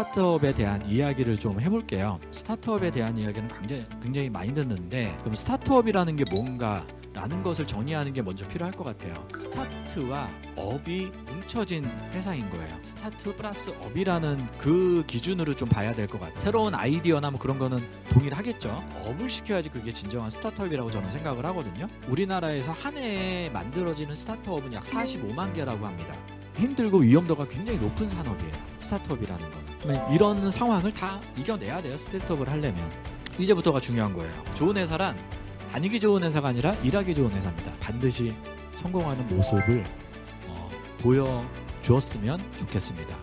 스타트업에 대한 이야기를 좀 해볼게요. 스타트업에 대한 이야기는 굉장히 많이 듣는데, 그럼 스타트업이라는 게 뭔가 라는 것을 정의하는 게 먼저 필요할 것 같아요. 스타트와 업이 뭉쳐진 회사인 거예요. 스타트 플러스 업이라는 그 기준으로 좀 봐야 될 것 같아요. 새로운 아이디어나 뭐 그런 거는 동일하겠죠. 업을 시켜야지 그게 진정한 스타트업이라고 저는 생각을 하거든요. 우리나라에서 한 해에 만들어지는 스타트업은 약 45만 개라고 합니다. 힘들고 위험도가 굉장히 높은 산업이에요, 스타트업이라는 거는. 이런 상황을 다 이겨내야 돼요, 스타트업을 하려면. 이제부터가 중요한 거예요. 좋은 회사란 다니기 좋은 회사가 아니라 일하기 좋은 회사입니다. 반드시 성공하는 모습을 보여주었으면 좋겠습니다.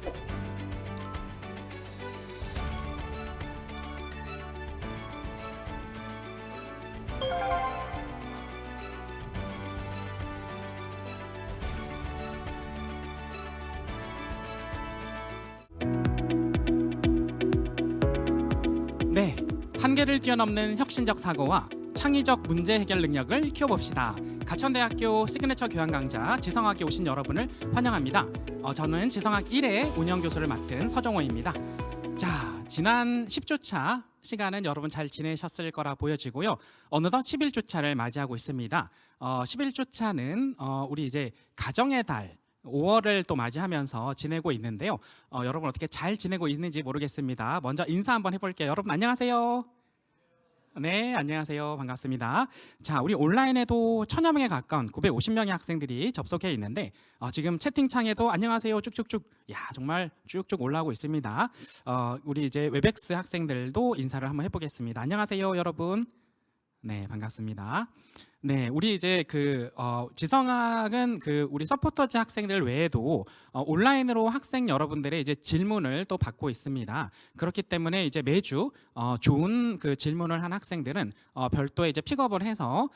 네, 한계를 뛰어넘는 혁신적 사고와 창의적 문제 해결 능력을 키워봅시다. 가천대학교 시그니처 교양 강좌 지성학에 오신 여러분을 환영합니다. 저는 지성학 1회 운영교수를 맡은 서정호입니다. 자, 지난 10주차 시간은 여러분 잘 지내셨을 거라 보여지고요. 어느덧 11주차를 맞이하고 있습니다. 11주차는 우리 이제 가정의 달 5월을 또 맞이하면서 지내고 있는데요. 여러분 어떻게 잘 지내고 있는지 모르겠습니다. 먼저 인사 한번 해볼게요. 여러분 안녕하세요. 네, 안녕하세요. 반갑습니다. 자, 우리 온라인에도 1000여 명에 가까운 950명의 학생들이 접속해 있는데 지금 채팅창에도 안녕하세요 쭉쭉쭉, 야 정말 쭉쭉 올라오고 있습니다. 우리 이제 웹엑스 학생들도 인사를 한번 해보겠습니다. 안녕하세요, 여러분. 네, 반갑습니다. 네, 우리 이제 지성학은 우리 서포터즈 학생들 외에도 온라인으로 학생 여러분들의 이제 질문을 또 받고 있습니다. 그렇기 때문에 이제 매주 좋은 질문을 한 학생들은 별도의 이제 픽업을 해서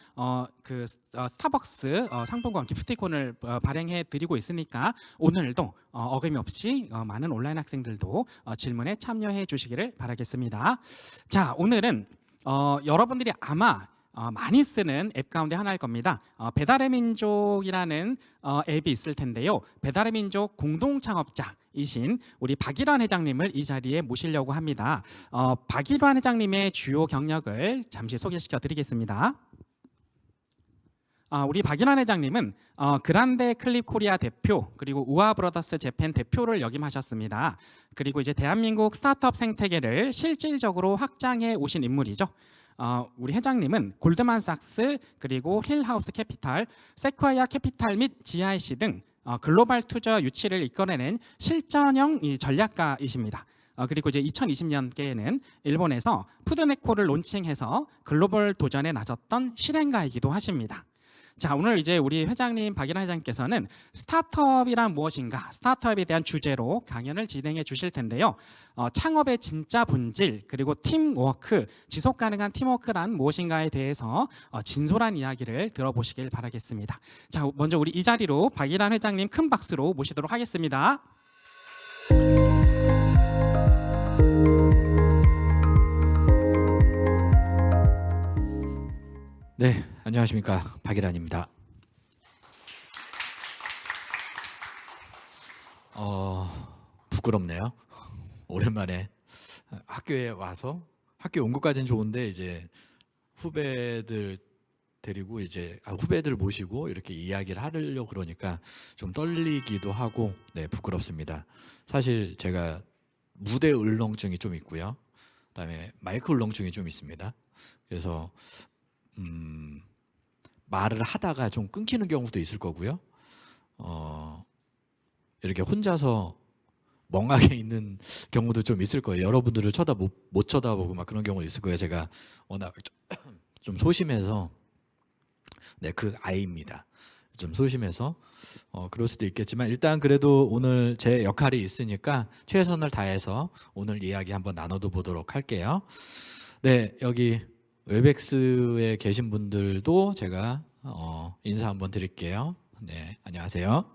스타벅스 상품권 기프티콘을 발행해 드리고 있으니까 오늘도 어김없이 많은 온라인 학생들도 질문에 참여해 주시기를 바라겠습니다. 자, 오늘은 여러분들이 아마 많이 쓰는 앱 가운데 하나일 겁니다. 배달의 민족이라는 앱이 있을 텐데요. 배달의 민족 공동 창업자이신 우리 박일환 회장님을 이 자리에 모시려고 합니다. 박일환 회장님의 주요 경력을 잠시 소개시켜 드리겠습니다. 우리 박일환 회장님은 그란데 클립 코리아 대표, 그리고 우아 브라더스 재팬 대표를 역임하셨습니다. 그리고 이제 대한민국 스타트업 생태계를 실질적으로 확장해 오신 인물이죠. 우리 회장님은 골드만삭스, 그리고 힐하우스 캐피탈, 세콰이아 캐피탈 및 GIC 등 글로벌 투자 유치를 이끌어내는 실전형 전략가이십니다. 그리고 이제 2020년께에는 일본에서 푸드네코를 론칭해서 글로벌 도전에 나섰던 실행가이기도 하십니다. 자, 오늘 이제 우리 회장님 박일환 회장님께서는 스타트업이란 무엇인가, 스타트업에 대한 주제로 강연을 진행해 주실 텐데요. 창업의 진짜 본질, 그리고 팀워크, 지속 가능한 팀워크란 무엇인가에 대해서 진솔한 이야기를 들어보시길 바라겠습니다. 자, 먼저 우리 이 자리로 박일환 회장님 큰 박수로 모시도록 하겠습니다. 네, 안녕하십니까, 박일환입니다. 부끄럽네요. 오랜만에 학교에 와서, 학교 온 것까지는 좋은데 이제 후배들 데리고 이제 후배들 모시고 이렇게 이야기를 하려고 그러니까 좀 떨리기도 하고, 네, 부끄럽습니다. 사실 제가 무대 울렁증이 좀 있고요. 그다음에 마이크 울렁증이 좀 있습니다. 그래서 말을 하다가 좀 끊기는 경우도 있을 거고요. 이렇게 혼자서 멍하게 있는 경우도 좀 있을 거예요. 여러분들을 못 쳐다보고 막 그런 경우도 있을 거예요. 제가 워낙 좀 소심해서, 네, 그 아이입니다. 좀 소심해서 그럴 수도 있겠지만 일단 그래도 오늘 제 역할이 있으니까 최선을 다해서 오늘 이야기 한번 나눠도 보도록 할게요. 네, 여기 웹엑스에 계신 분들도 제가 인사 한번 드릴게요. 네, 안녕하세요.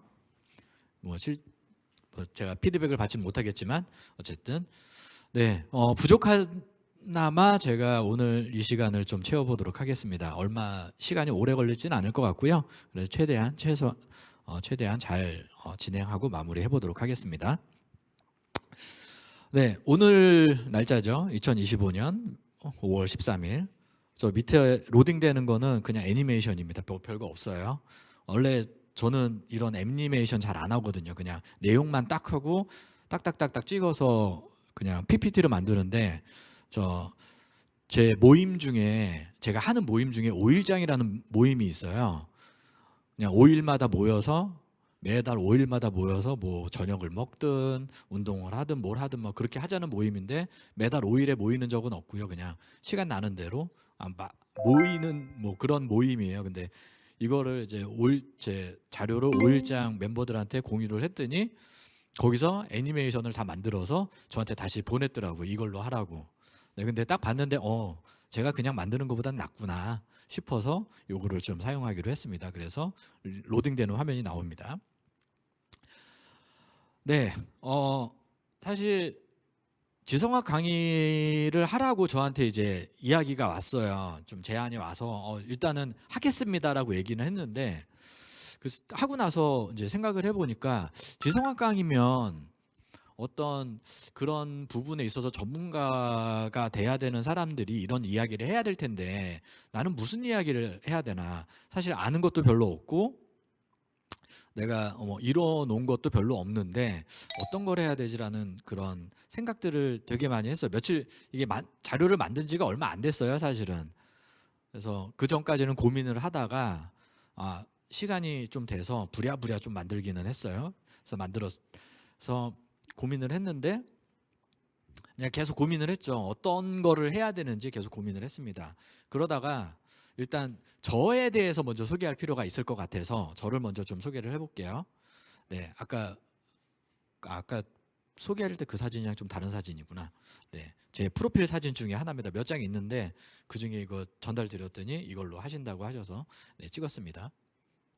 제가 피드백을 받지는 못하겠지만 어쨌든 네, 부족하나마 제가 오늘 이 시간을 좀 채워보도록 하겠습니다. 얼마 시간이 오래 걸리지는 않을 것 같고요. 그래서 최대한 잘 진행하고 마무리해 보도록 하겠습니다. 네, 오늘 날짜죠. 2025년 5월 13일. 저 밑에 로딩되는 거는 그냥 애니메이션입니다. 별거 없어요. 원래 저는 이런 애니메이션 잘 안 하거든요. 그냥 내용만 딱 하고 딱딱딱딱 찍어서 그냥 PPT를 만드는데 제 모임 중에 제가 하는 모임 중에 5일장이라는 모임이 있어요. 그냥 5일마다 모여서 매달 5일마다 모여서 뭐 저녁을 먹든 운동을 하든 뭘 하든 뭐 그렇게 하자는 모임인데 매달 5일에 모이는 적은 없고요. 그냥 시간 나는 대로 모이는 뭐 그런 모임이에요. 근데 이거를 이제 제 자료를 5일장 멤버들한테 공유를 했더니 거기서 애니메이션을 다 만들어서 저한테 다시 보냈더라고요. 이걸로 하라고. 네, 근데 딱 봤는데 제가 그냥 만드는 것보단 낫구나 싶어서 요거를 좀 사용하기로 했습니다. 그래서 로딩되는 화면이 나옵니다. 네, 사실 지성학 강의를 하라고 저한테 이제 이야기가 왔어요. 좀 제안이 와서 일단은 하겠습니다라고 얘기는 했는데 하고 나서 이제 생각을 해보니까 지성학 강의면 어떤 그런 부분에 있어서 전문가가 돼야 되는 사람들이 이런 이야기를 해야 될 텐데 나는 무슨 이야기를 해야 되나. 사실 아는 것도 별로 없고 내가 이뤄 놓은 것도 별로 없는데 어떤 걸 해야 되지라는 그런 생각들을 되게 많이 했어요. 며칠 이게 자료를 만든 지가 얼마 안 됐어요, 사실은. 그래서 그 전까지는 고민을 하다가 시간이 좀 돼서 부랴부랴 좀 만들기는 했어요. 그래서 만들어서 고민을 했는데 그냥 계속 고민을 했죠. 어떤 거를 해야 되는지 계속 고민을 했습니다. 그러다가 일단 저에 대해서 먼저 소개할 필요가 있을 것 같아서 저를 먼저 좀 소개를 해볼게요. 네, 아까 소개할 때 그 사진이랑 좀 다른 사진이구나. 네, 제 프로필 사진 중에 하나입니다. 몇 장 있는데 그 중에 이거 전달 드렸더니 이걸로 하신다고 하셔서 네, 찍었습니다.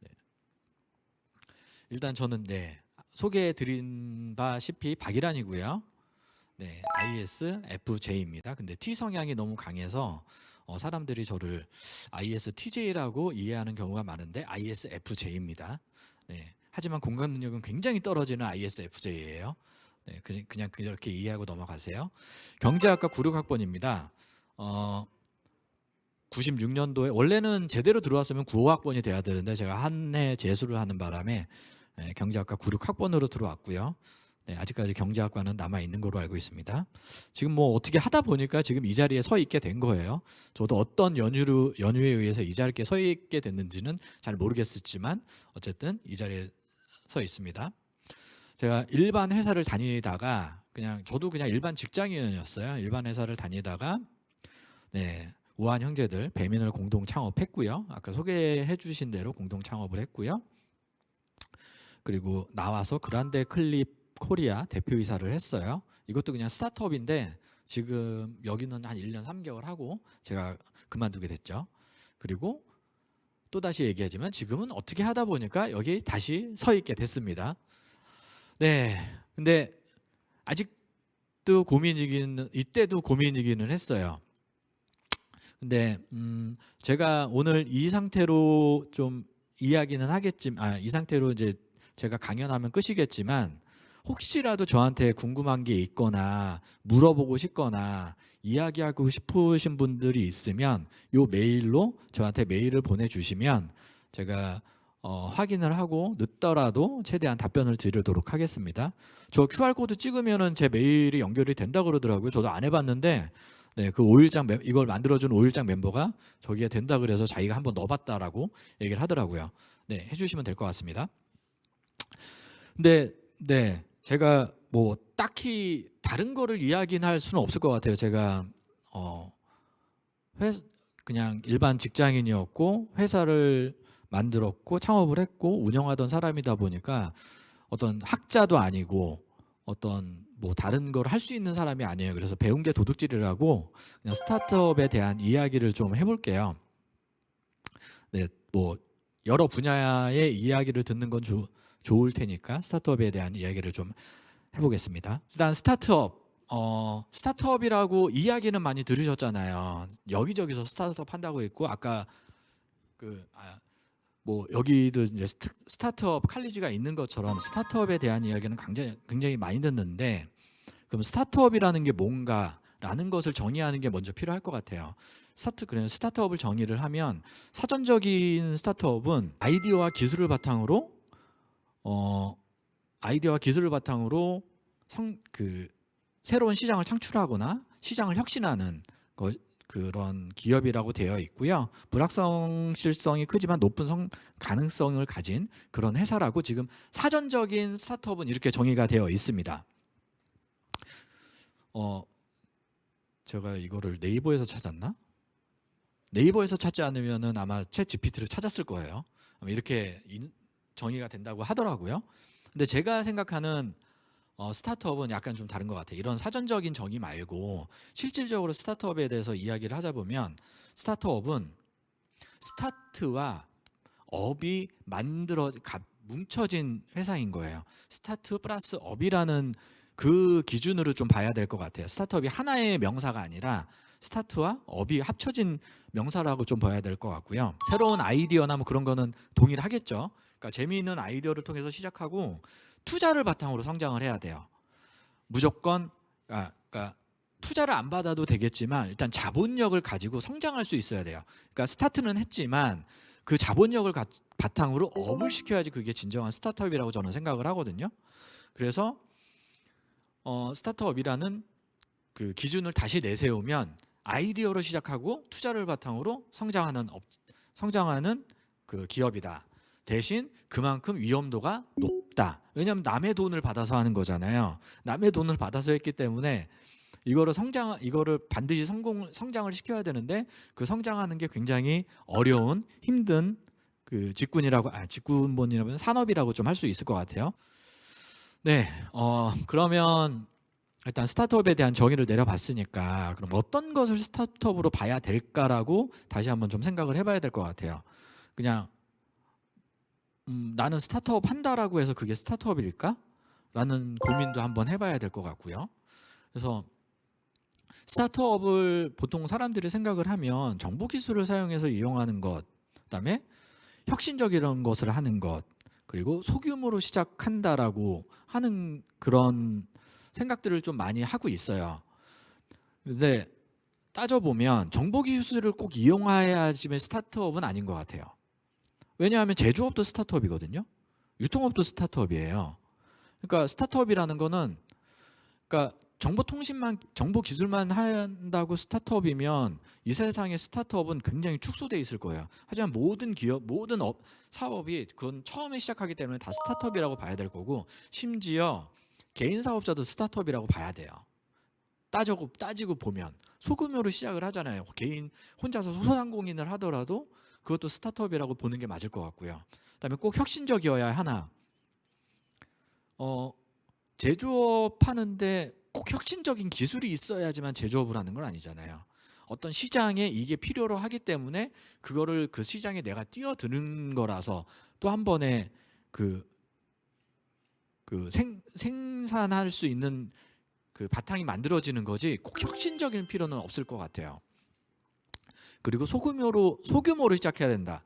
네. 일단 저는 소개해 드린 바시피 박일환이고요. 네, ISFJ입니다. 근데 T 성향이 너무 강해서 사람들이 저를 ISTJ라고 이해하는 경우가 많은데 ISFJ입니다. 네, 하지만 공감 능력은 굉장히 떨어지는 ISFJ예요. 네, 그냥 그렇게 이해하고 넘어가세요. 경제학과 96학번입니다. 96년도에 원래는 제대로 들어왔으면 95학번이 돼야 되는데 제가 한 해 재수를 하는 바람에 경제학과 96학번으로 들어왔고요. 네, 아직까지 경제학과는 남아 있는 걸로 알고 있습니다. 지금 뭐 어떻게 하다 보니까 지금 이 자리에 서 있게 된 거예요. 저도 어떤 연유에 의해서 이 자리에 서 있게 됐는지는 잘 모르겠지만 어쨌든 이 자리에 서 있습니다. 제가 일반 회사를 다니다가 저도 그냥 일반 직장인이었어요. 일반 회사를 다니다가 우한 형제들 배민을 공동 창업했고요. 아까 소개해 주신 대로 공동 창업을 했고요. 그리고 나와서 그란데 클립 코리아 대표이사를 했어요. 이것도 그냥 스타트업인데 지금 여기는 한 1년 3개월 하고 제가 그만두게 됐죠. 그리고 또다시 얘기하지만 지금은 어떻게 하다 보니까 여기 다시 서 있게 됐습니다. 네, 근데 아직도 이때도 고민이기는 했어요. 근데 제가 오늘 이 상태로 좀 이야기는 하겠지만 이 상태로 이제 제가 강연하면 끝이겠지만 혹시라도 저한테 궁금한 게 있거나 물어보고 싶거나 이야기하고 싶으신 분들이 있으면 요 메일로 저한테 메일을 보내주시면 제가 확인을 하고 늦더라도 최대한 답변을 드리도록 하겠습니다. 저 QR코드 찍으면은 제 메일이 연결이 된다고 그러더라고요. 저도 안 해봤는데 그 5일장 이걸 만들어준 5일장 멤버가 저기에 된다 그래서 자기가 한번 넣어봤다라고 얘기를 하더라고요. 네, 해주시면 될 것 같습니다. 근데 제가 뭐 딱히 다른 거를 이야기는 할 수는 없을 것 같아요. 제가 그냥 일반 직장인이었고 회사를 만들었고 창업을 했고 운영하던 사람이다 보니까 어떤 학자도 아니고 어떤 뭐 다른 걸 할 수 있는 사람이 아니에요. 그래서 배운 게 도둑질이라고 그냥 스타트업에 대한 이야기를 좀 해볼게요. 네, 뭐 여러 분야의 이야기를 듣는 건 좋을 테니까 스타트업에 대한 이야기를 좀 해보겠습니다. 일단 스타트업이라고 이야기는 많이 들으셨잖아요. 여기저기서 스타트업 한다고 했고 아까 뭐 여기도 이제 스타트업 칼리지가 있는 것처럼 스타트업에 대한 이야기는 굉장히 많이 듣는데 그럼 스타트업이라는 게 뭔가라는 것을 정의하는 게 먼저 필요할 것 같아요. 그래서 스타트업을 정의를 하면 사전적인 스타트업은 아이디어와 기술을 바탕으로 새로운 시장을 창출하거나 시장을 혁신하는 그런 기업이라고 되어 있고요. 불확실성이 크지만 높은 가능성을 가진 그런 회사라고 지금 사전적인 스타트업은 이렇게 정의가 되어 있습니다. 제가 이거를 네이버에서 찾았나? 네이버에서 찾지 않으면은 아마 챗 GPT를 찾았을 거예요. 아마 이렇게 정의가 된다고 하더라고요. 근데 제가 생각하는 스타트업은 약간 좀 다른 것 같아요. 이런 사전적인 정의 말고 실질적으로 스타트업에 대해서 이야기를 하자 보면 스타트업은 스타트와 업이 뭉쳐진 회사인 거예요. 스타트 플러스 업이라는 그 기준으로 좀 봐야 될 것 같아요. 스타트업이 하나의 명사가 아니라 스타트와 업이 합쳐진 명사라고 좀 봐야 될 것 같고요. 새로운 아이디어나 뭐 그런 거는 동일하겠죠. 그러니까 재미있는 아이디어를 통해서 시작하고 투자를 바탕으로 성장을 해야 돼요. 무조건 그러니까 투자를 안 받아도 되겠지만 일단 자본력을 가지고 성장할 수 있어야 돼요. 그러니까 스타트는 했지만 그 자본력을 바탕으로 업을 시켜야지 그게 진정한 스타트업이라고 저는 생각을 하거든요. 그래서 스타트업이라는 그 기준을 다시 내세우면 아이디어로 시작하고 투자를 바탕으로 성장하는 그 기업이다. 대신 그만큼 위험도가 높다. 왜냐하면 남의 돈을 받아서 하는 거잖아요. 남의 돈을 받아서 했기 때문에 이거를 반드시 성장을 시켜야 되는데 그 성장하는 게 굉장히 어려운 힘든 그 직군이라고 산업이라고 좀 할 수 있을 것 같아요. 네, 그러면 일단 스타트업에 대한 정의를 내려봤으니까 그럼 어떤 것을 스타트업으로 봐야 될까라고 다시 한번 좀 생각을 해봐야 될 것 같아요. 그냥 나는 스타트업 한다라고 해서 그게 스타트업일까? 라는 고민도 한번 해봐야 될 것 같고요. 그래서 스타트업을 보통 사람들이 생각을 하면 정보기술을 사용해서 이용하는 것, 그다음에 혁신적인 것을 하는 것, 그리고 소규모로 시작한다라고 하는 그런 생각들을 좀 많이 하고 있어요. 그런데 따져보면 정보기술을 꼭 이용해야지만 스타트업은 아닌 것 같아요. 왜냐하면 제조업도 스타트업이거든요. 유통업도 스타트업이에요. 그러니까 스타트업이라는 거는 그러니까 정보기술만 한다고 스타트업이면 이 세상의 스타트업은 굉장히 축소돼 있을 거예요. 하지만 모든 사업이 그건 처음에 시작하기 때문에 다 스타트업이라고 봐야 될 거고 심지어 개인 사업자도 스타트업이라고 봐야 돼요. 따지고 보면 소규모로 시작을 하잖아요. 개인 혼자서 소상공인을 하더라도 그것도 스타트업이라고 보는 게 맞을 것 같고요. 그다음에 꼭 혁신적이어야 하나. 제조업 하는데 꼭 혁신적인 기술이 있어야지만 제조업을 하는 건 아니잖아요. 어떤 시장에 이게 필요로 하기 때문에 그거를 그 시장에 내가 뛰어드는 거라서 또 한 번에 생산할 수 있는 그 바탕이 만들어지는 거지 꼭 혁신적인 필요는 없을 것 같아요. 그리고 소규모로 시작해야 된다.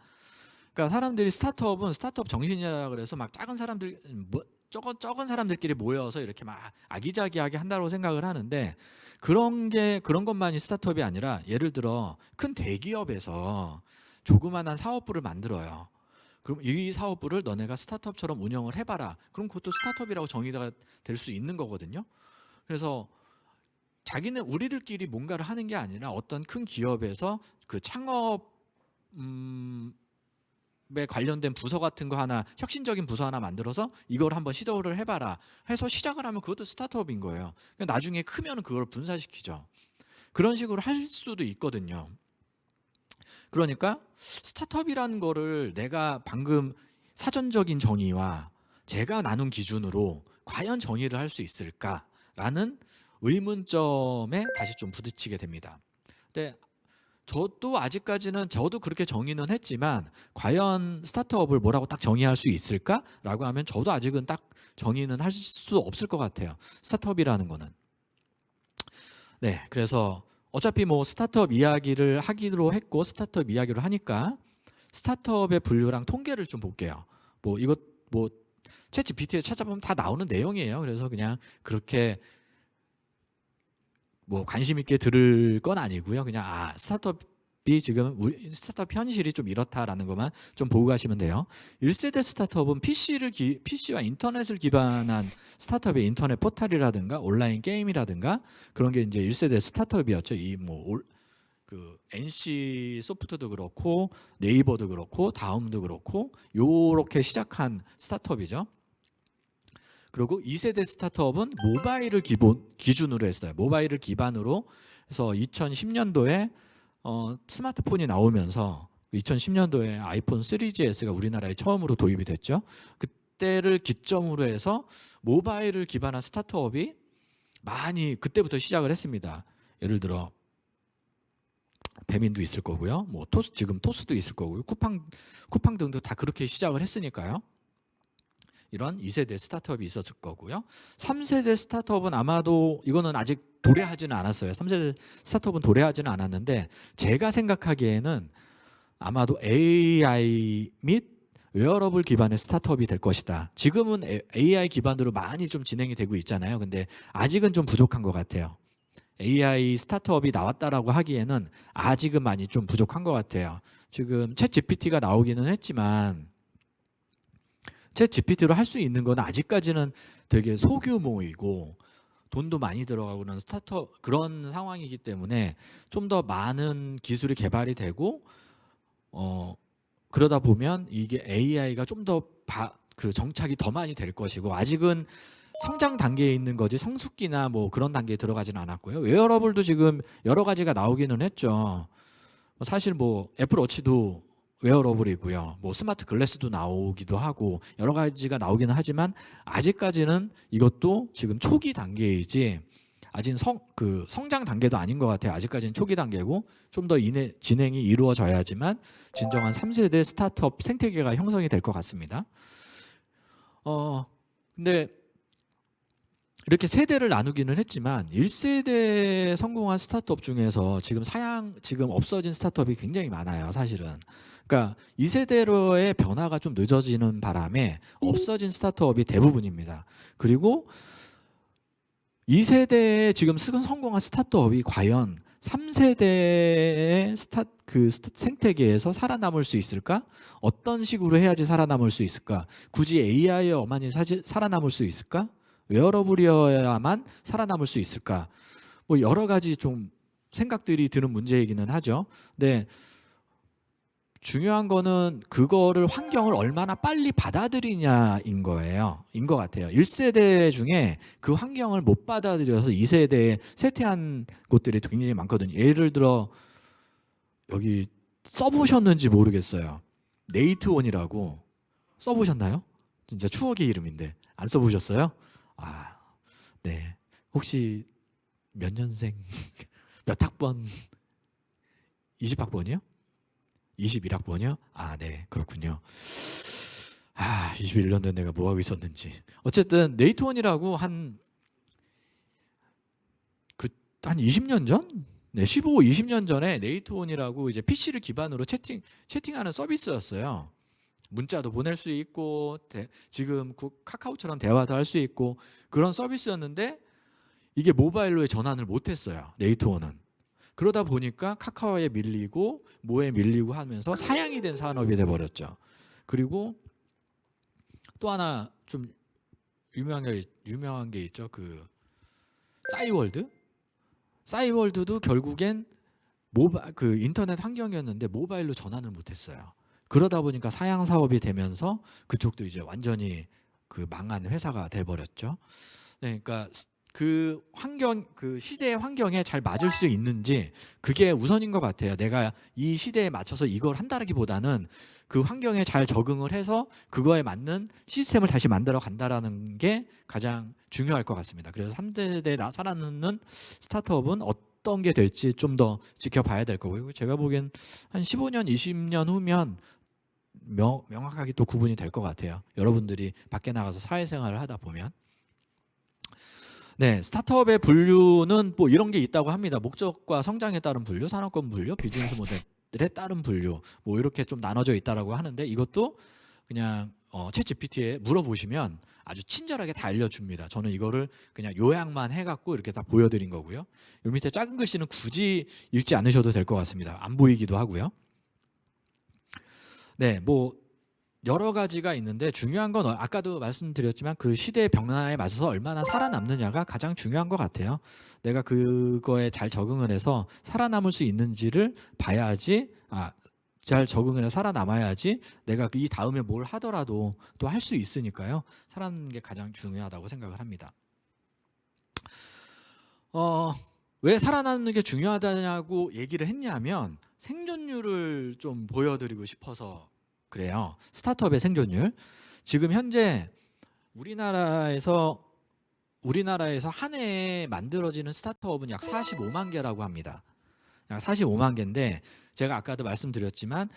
그러니까 사람들이 스타트업 정신이라 그래서 막 작은 사람들끼리 모여서 이렇게 막 아기자기하게 한다고 생각을 하는데 그런 것만이 스타트업이 아니라 예를 들어 큰 대기업에서 조그만한 사업부를 만들어요. 그럼 이 사업부를 너네가 스타트업처럼 운영을 해봐라. 그럼 그것도 스타트업이라고 정의가 될 수 있는 거거든요. 그래서 우리들끼리 뭔가를 하는 게 아니라 어떤 큰 기업에서 그 창업에 관련된 부서 같은 거 하나, 혁신적인 부서 하나 만들어서 이걸 한번 시도를 해봐라 해서 시작을 하면 그것도 스타트업인 거예요. 나중에 크면 그걸 분산시키죠. 그런 식으로 할 수도 있거든요. 그러니까 스타트업이라는 거를 내가 방금 사전적인 정의와 제가 나눈 기준으로 과연 정의를 할 수 있을까라는 의문점에 다시 좀 부딪히게 됩니다. 근데 저도 아직까지는 그렇게 정의는 했지만 과연 스타트업을 뭐라고 딱 정의할 수 있을까라고 하면 저도 아직은 딱 정의는 할 수 없을 것 같아요. 스타트업이라는 거는. 네, 그래서 어차피 뭐 스타트업 이야기를 하기로 했고 스타트업 이야기를 하니까 스타트업의 분류랑 통계를 좀 볼게요. 챗 GPT에 찾아보면 다 나오는 내용이에요. 그래서 그냥 그렇게 뭐 관심 있게 들을 건 아니고요. 그냥 스타트업이 지금 우리 스타트업 현실이 좀 이렇다라는 것만 좀 보고 가시면 돼요. 1세대 스타트업은 PC와 인터넷을 기반한 스타트업의 인터넷 포털이라든가 온라인 게임이라든가 그런 게 이제 1세대 스타트업이었죠. 그 NC 소프트도 그렇고 네이버도 그렇고 다음도 그렇고 요렇게 시작한 스타트업이죠. 그리고 2세대 스타트업은 모바일을 기준으로 했어요. 모바일을 기반으로 해서 2010년도에 스마트폰이 나오면서 2010년도에 아이폰 3GS가 우리나라에 처음으로 도입이 됐죠. 그때를 기점으로 해서 모바일을 기반한 스타트업이 많이 그때부터 시작을 했습니다. 예를 들어 배민도 있을 거고요. 뭐 지금 토스도 있을 거고요. 쿠팡 등도 다 그렇게 시작을 했으니까요. 이런 2세대 스타트업이 있었을 거고요. 3세대 스타트업은 아마도 이거는 아직 도래하지는 않았어요. 3세대 스타트업은 도래하지는 않았는데 제가 생각하기에는 아마도 AI 및 웨어러블 기반의 스타트업이 될 것이다. 지금은 AI 기반으로 많이 좀 진행이 되고 있잖아요. 근데 아직은 좀 부족한 것 같아요. AI 스타트업이 나왔다라고 하기에는 아직은 많이 좀 부족한 것 같아요. 지금 챗 GPT가 나오기는 했지만 챗 GPT로 할 수 있는 건 아직까지는 되게 소규모이고 돈도 많이 들어가고 그런 스타트업 그런 상황이기 때문에 좀 더 많은 기술이 개발이 되고 그러다 보면 이게 AI가 좀 더 그 정착이 더 많이 될 것이고 아직은 성장 단계에 있는 거지 성숙기나 뭐 그런 단계에 들어가지는 않았고요. 웨어러블도 지금 여러 가지가 나오기는 했죠. 사실 뭐 애플워치도 웨어러블이고요. 뭐 스마트 글래스도 나오기도 하고 여러 가지가 나오기는 하지만 아직까지는 이것도 지금 초기 단계이지 아직 성장 단계도 아닌 것 같아요. 아직까지는 초기 단계고 좀 더 진행이 이루어져야지만 진정한 3세대 스타트업 생태계가 형성이 될 것 같습니다. 근데 이렇게 세대를 나누기는 했지만 1세대 성공한 스타트업 중에서 지금 없어진 스타트업이 굉장히 많아요, 사실은. 그러니까 2세대로의 변화가 좀 늦어지는 바람에 없어진 스타트업이 대부분입니다. 그리고 2세대에 지금 성공한 스타트업이 과연 3세대의 생태계에서 살아남을 수 있을까? 어떤 식으로 해야지 살아남을 수 있을까? 굳이 AI에 어만이 살아남을 수 있을까? 웨어러블이어야만 살아남을 수 있을까? 뭐 여러 가지 좀 생각들이 드는 문제이기는 하죠. 근데 중요한 거는 그거를 환경을 얼마나 빨리 받아들이냐인 거예요. 인 것 같아요. 1세대 중에 그 환경을 못 받아들여서 2세대에 쇠퇴한 곳들이 굉장히 많거든요. 예를 들어 여기 써보셨는지 모르겠어요. 네이트온이라고 써보셨나요? 진짜 추억의 이름인데 안 써보셨어요? 네. 혹시 몇 년생? 몇 학번? 20학번이요? 21학번이요? 네. 그렇군요. 21년도에 내가 뭐 하고 있었는지. 어쨌든 네이트원이라고 한 20년 전? 네, 20년 전에 네이트원이라고 이제 PC를 기반으로 채팅하는 서비스였어요. 문자도 보낼 수 있고 지금 카카오처럼 대화도 할 수 있고 그런 서비스였는데 이게 모바일로의 전환을 못했어요. 네이트원은. 그러다 보니까 카카오에 밀리고 뭐에 밀리고 하면서 사양이 된 산업이 돼버렸죠. 그리고 또 하나 좀 유명한 게 있죠. 그 싸이월드도 결국엔 인터넷 환경이었는데 모바일로 전환을 못했어요. 그러다 보니까 사양 사업이 되면서 그쪽도 이제 완전히 망한 회사가 돼버렸죠. 네, 그러니까 그 시대의 환경에 잘 맞을 수 있는지 그게 우선인 것 같아요. 내가 이 시대에 맞춰서 이걸 한다라기보다는 그 환경에 잘 적응을 해서 그거에 맞는 시스템을 다시 만들어 간다라는 게 가장 중요할 것 같습니다. 그래서 3세대 살아남는 스타트업은 어떤 게 될지 좀 더 지켜봐야 될 거고요. 제가 보기엔 한 15년, 20년 후면 명확하게 또 구분이 될 것 같아요. 여러분들이 밖에 나가서 사회생활을 하다 보면. 네, 스타트업의 분류는 뭐 이런 게 있다고 합니다. 목적과 성장에 따른 분류, 산업권 분류, 비즈니스 모델에 따른 분류, 뭐 이렇게 좀 나눠져 있다라고 하는데 이것도 그냥 챗 GPT에 물어보시면 아주 친절하게 다 알려줍니다. 저는 이거를 그냥 요약만 해갖고 이렇게 다 보여드린 거고요. 요 밑에 작은 글씨는 굳이 읽지 않으셔도 될 것 같습니다. 안 보이기도 하고요. 네, 뭐 여러 가지가 있는데 중요한 건 아까도 말씀드렸지만 그 시대의 변화에 맞춰서 얼마나 살아남느냐가 가장 중요한 것 같아요. 내가 그거에 잘 적응을 해서 살아남을 수 있는지를 봐야지, 잘 적응을 해서 살아남아야지 내가 이 다음에 뭘 하더라도 또 할 수 있으니까요. 살아남는 게 가장 중요하다고 생각을 합니다. 왜 살아남는 게 중요하다고 얘기를 했냐면 생존율을 좀 보여드리고 싶어서 그래요. 스타트업의 생존율. 지금 현재 우리나라에서 한 해에 만들어지는 스타트업은 약 45만 개라고 합니다. 약 45만 개인데 제가 아까도 말씀드렸지만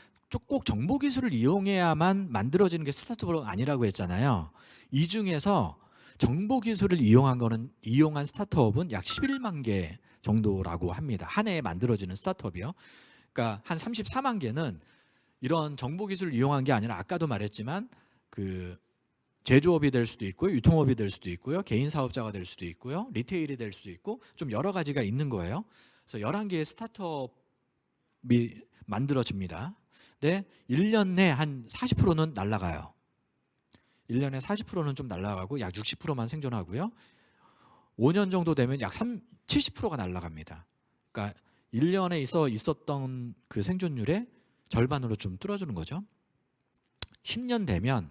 꼭 정보기술을 이용해야만 만들어지는 게 스타트업은 아니라고 했잖아요. 이 중에서 정보기술을 이용한 스타트업은 약 11만 개 정도라고 합니다. 한 해에 만들어지는 스타트업이요. 그러니까 한 34만 개는 이런 정보기술을 이용한 게 아니라 아까도 말했지만 그 제조업이 될 수도 있고요, 유통업이 될 수도 있고요, 개인 사업자가 될 수도 있고요, 리테일이 될 수도 있고 좀 여러 가지가 있는 거예요. 그래서 11개의 스타트업이 만들어집니다. 근데 1년 내 한 40%는 날아가요. 1년에 40%는 좀 날아가고 약 60%만 생존하고요. 5년 정도 되면 약 70%가 날아갑니다. 그러니까 1년에 있었던 그 생존율의 절반으로 좀 뚫어주는 거죠. 10년 되면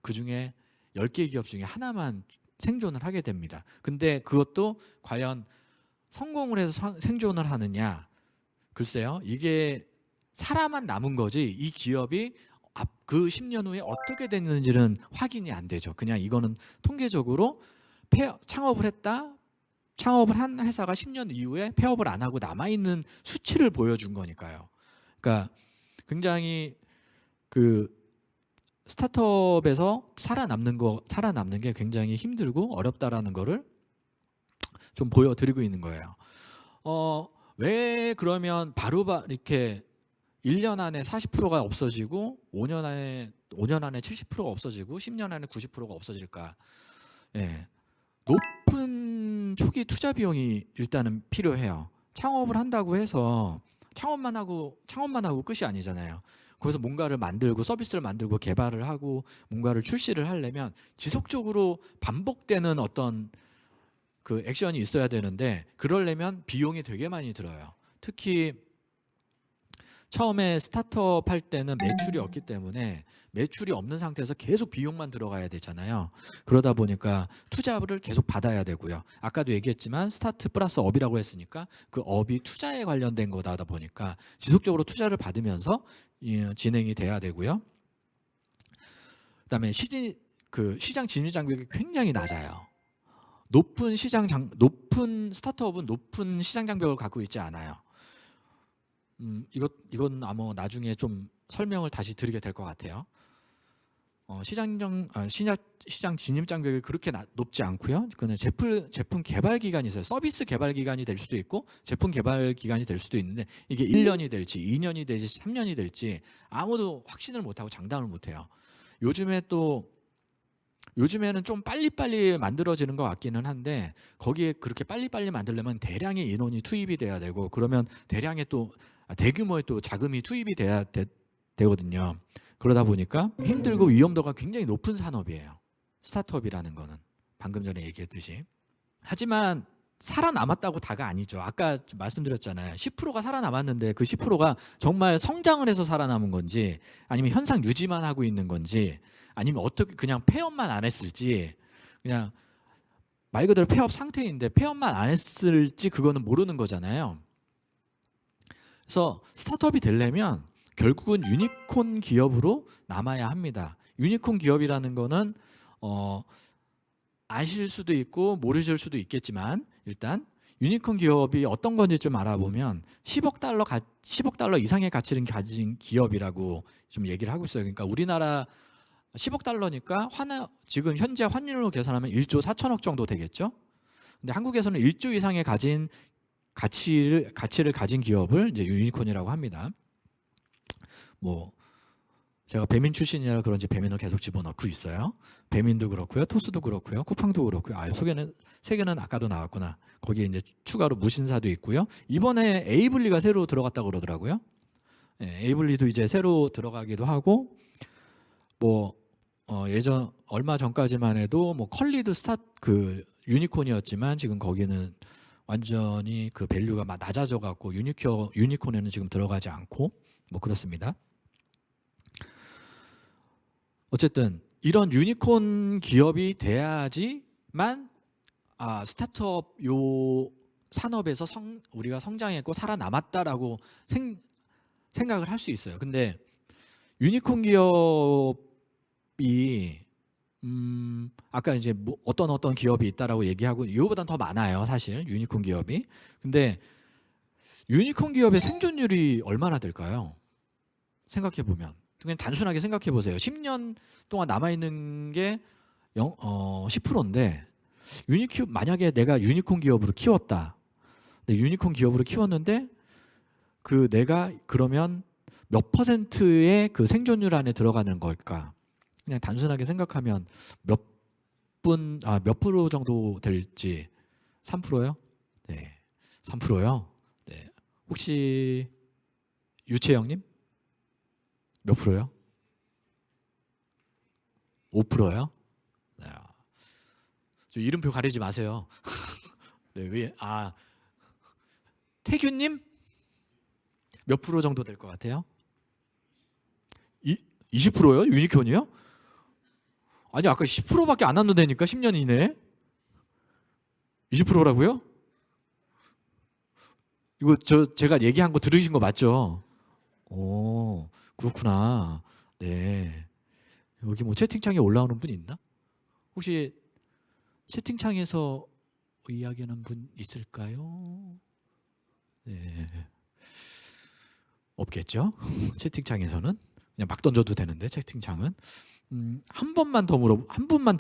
그 중에 10개 기업 중에 하나만 생존을 하게 됩니다. 근데 그것도 과연 성공을 해서 생존을 하느냐? 글쎄요. 이게 살아만 남은 거지 이 기업이 그 10년 후에 어떻게 됐는지는 확인이 안 되죠. 그냥 이거는 통계적으로 창업을 한 회사가 10년 이후에 폐업을 안 하고 남아있는 수치를 보여준 거니까요. 그러니까 굉장히 그 스타트업에서 살아남는 게 굉장히 힘들고 어렵다라는 거를 좀 보여드리고 있는 거예요. 왜 그러면 바로 이렇게 1년 안에 40%가 없어지고 5년 안에 70%가 없어지고 10년 안에 90%가 없어질까? 예. 높은 초기 투자 비용이 일단은 필요해요. 창업을 한다고 해서 창업만 하고 끝이 아니잖아요. 거기서 뭔가를 만들고 서비스를 만들고 개발을 하고 뭔가를 출시를 하려면 지속적으로 반복되는 어떤 그 액션이 있어야 되는데 그러려면 비용이 되게 많이 들어요. 특히 처음에 스타트업 할 때는 매출이 없기 때문에 매출이 없는 상태에서 계속 비용만 들어가야 되잖아요. 그러다 보니까 투자를 계속 받아야 되고요. 아까도 얘기했지만 스타트 플러스 업이라고 했으니까 그 업이 투자에 관련된 거다 보니까 지속적으로 투자를 받으면서 진행이 돼야 되고요. 그다음에 시장 진입 장벽이 굉장히 낮아요. 높은 스타트업은 높은 시장 장벽을 갖고 있지 않아요. 이건 아마 나중에 좀 설명을 다시 드리게 될 것 같아요. 시장 진입 장벽이 그렇게 높지 않고요. 그는 제품 개발 기간이 있어요. 서비스 개발 기간이 될 수도 있고 제품 개발 기간이 될 수도 있는데 이게 1년이 될지 2년이 될지 3년이 될지 아무도 확신을 못하고 장담을 못해요. 요즘에는 좀 빨리빨리 만들어지는 것 같기는 한데 거기에 그렇게 빨리빨리 만들려면 대량의 인원이 투입이 돼야 되고 그러면 대규모의 또 자금이 투입이 돼야 되거든요. 그러다 보니까 힘들고 위험도가 굉장히 높은 산업이에요. 스타트업이라는 거는 방금 전에 얘기했듯이. 하지만 살아남았다고 다가 아니죠. 아까 말씀드렸잖아요. 10%가 살아남았는데 그 10%가 정말 성장을 해서 살아남은 건지 아니면 현상 유지만 하고 있는 건지 아니면 어떻게 그냥 폐업만 안 했을지 그냥 말 그대로 폐업 상태인데 폐업만 안 했을지 그거는 모르는 거잖아요. 그래서 스타트업이 되려면 결국은 유니콘 기업으로 남아야 합니다. 유니콘 기업이라는 거는 아실 수도 있고 모르실 수도 있겠지만 일단 유니콘 기업이 어떤 건지 좀 알아보면 10억 달러 이상의 가치를 가진 기업이라고 좀 얘기를 하고 있어요. 그러니까 우리나라 10억 달러니까 지금 현재 환율로 계산하면 1조 4천억 정도 되겠죠. 근데 한국에서는 1조 이상의 가치를 가진 기업을 이제 유니콘이라고 합니다. 뭐 제가 배민 출신이라 그런지 배민을 계속 집어넣고 있어요. 배민도 그렇고요, 토스도 그렇고요, 쿠팡도 그렇고요. 소개는 세 개는 아까도 나왔구나. 거기에 이제 추가로 무신사도 있고요. 이번에 에이블리가 새로 들어갔다고 그러더라고요. 에이블리도 이제 새로 들어가기도 하고, 뭐 예전 얼마 전까지만 해도 뭐 컬리도 그 유니콘이었지만 지금 거기는 완전히 그 밸류가 막 낮아져 갖고 유니콘에는 지금 들어가지 않고 뭐 그렇습니다. 어쨌든 이런 유니콘 기업이 돼야지만 스타트업 요 산업에서 우리가 성장했고 살아남았다라고 생각을 할 수 있어요. 근데 유니콘 기업이 아까 이제 뭐 어떤 기업이 있다라고 얘기하고 이거보단 더 많아요, 사실 유니콘 기업이. 근데 유니콘 기업의 생존율이 얼마나 될까요? 생각해 보면 그냥 단순하게 생각해 보세요. 10년 동안 남아 있는 게 10%인데 만약에 내가 유니콘 기업으로 키웠다. 유니콘 기업으로 키웠는데 그 내가 그러면 몇 퍼센트의 그 생존율 안에 들어가는 걸까? 그냥 단순하게 생각하면 몇 프로 정도 될지 3%요? 네. 3%요? 네. 혹시 유채영님? 몇 프로요? 5%요? 네. 저 이름표 가리지 마세요. 네, 왜? 태균님? 몇 프로 정도 될 것 같아요? 20%요? 유니콘이요? 아니 아까 10%밖에 안 남는다니까 10년 이내에 20%라고요? 이거 제가 얘기한 거 들으신 거 맞죠? 오, 그렇구나. 네. 여기 뭐 채팅창에 올라오는 분 있나? 혹시 채팅창에서 이야기하는 분 있을까요? 네. 없겠죠? 채팅창에서는 그냥 막 던져도 되는데 채팅창은 한 분만 더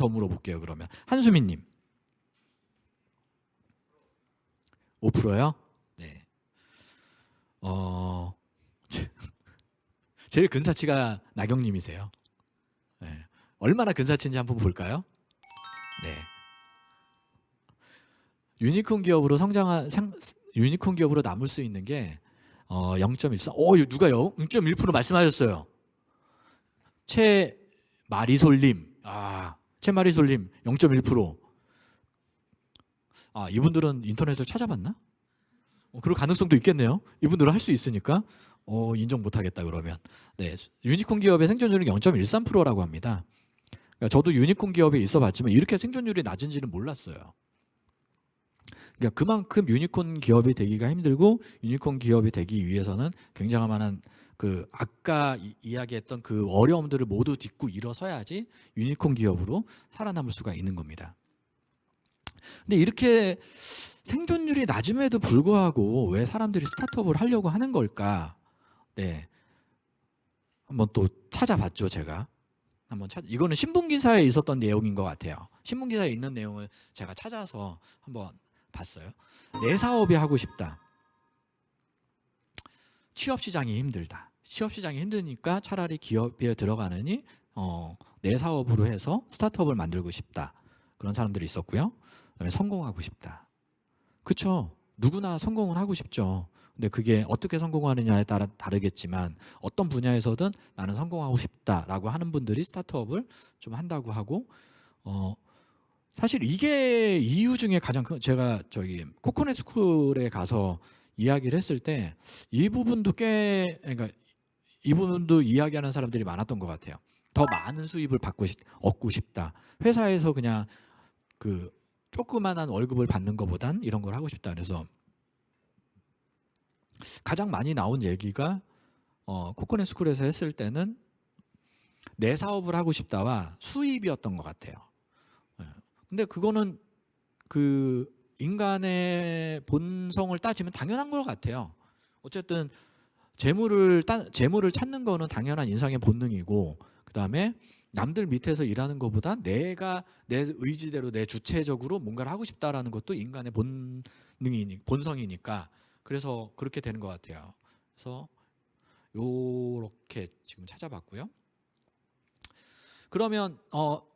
물어볼게요. 그러면 한수민님 5%요? 네. 제일 근사치가 나경님이세요. 네. 얼마나 근사치인지 한번 볼까요? 네. 유니콘 기업으로 유니콘 기업으로 남을 수 있는 게 0.13. 이거 누가 0.1% 말씀하셨어요. 최마리솔님. 최마리솔님 0.1%. 이분들은 인터넷을 찾아봤나? 그럴 가능성도 있겠네요. 이분들은 할 수 있으니까 인정 못하겠다 그러면. 네, 유니콘 기업의 생존율은 0.13%라고 합니다. 그러니까 저도 유니콘 기업에 있어봤지만 이렇게 생존율이 낮은지는 몰랐어요. 그러니까 그만큼 유니콘 기업이 되기가 힘들고 유니콘 기업이 되기 위해서는 굉장한 만한 그 아까 이야기했던 그 어려움들을 모두 딛고 일어서야지 유니콘 기업으로 살아남을 수가 있는 겁니다. 근데 이렇게 생존율이 낮음에도 불구하고 왜 사람들이 스타트업을 하려고 하는 걸까? 네, 한번 또 찾아봤죠, 제가. 이거는 신문 기사에 있었던 내용인 것 같아요. 신문 기사에 있는 내용을 제가 찾아서 한번 봤어요. 내 사업이 하고 싶다. 취업 시장이 힘들다. 취업 시장이 힘드니까 차라리 기업에 들어가느니 내 사업으로 해서 스타트업을 만들고 싶다. 그런 사람들이 있었고요. 그다음에 성공하고 싶다. 그렇죠. 누구나 성공은 하고 싶죠. 근데 그게 어떻게 성공하느냐에 따라 다르겠지만 어떤 분야에서든 나는 성공하고 싶다라고 하는 분들이 스타트업을 좀 한다고 하고 사실 이게 이유 중에 가장 큰, 제가 저기 코코넷 스쿨에 가서 이야기를 했을 때 이 부분도 그러니까 이 부분도 이야기하는 사람들이 많았던 것 같아요. 더 많은 수입을 얻고 싶다. 회사에서 그냥 그 조그만한 월급을 받는 것보단 이런 걸 하고 싶다. 그래서 가장 많이 나온 얘기가 코코넷 스쿨에서 했을 때는 내 사업을 하고 싶다와 수입이었던 것 같아요. 근데 그거는 그 인간의 본성을 따지면 당연한 것 같아요. 어쨌든 재물을 찾는 거는 당연한 인상의 본능이고, 그 다음에 남들 밑에서 일하는 것보다 내가 내 의지대로 내 주체적으로 뭔가를 하고 싶다라는 것도 인간의 본성이니까 그래서 그렇게 되는 것 같아요. 그래서 요렇게 지금 찾아봤고요. 그러면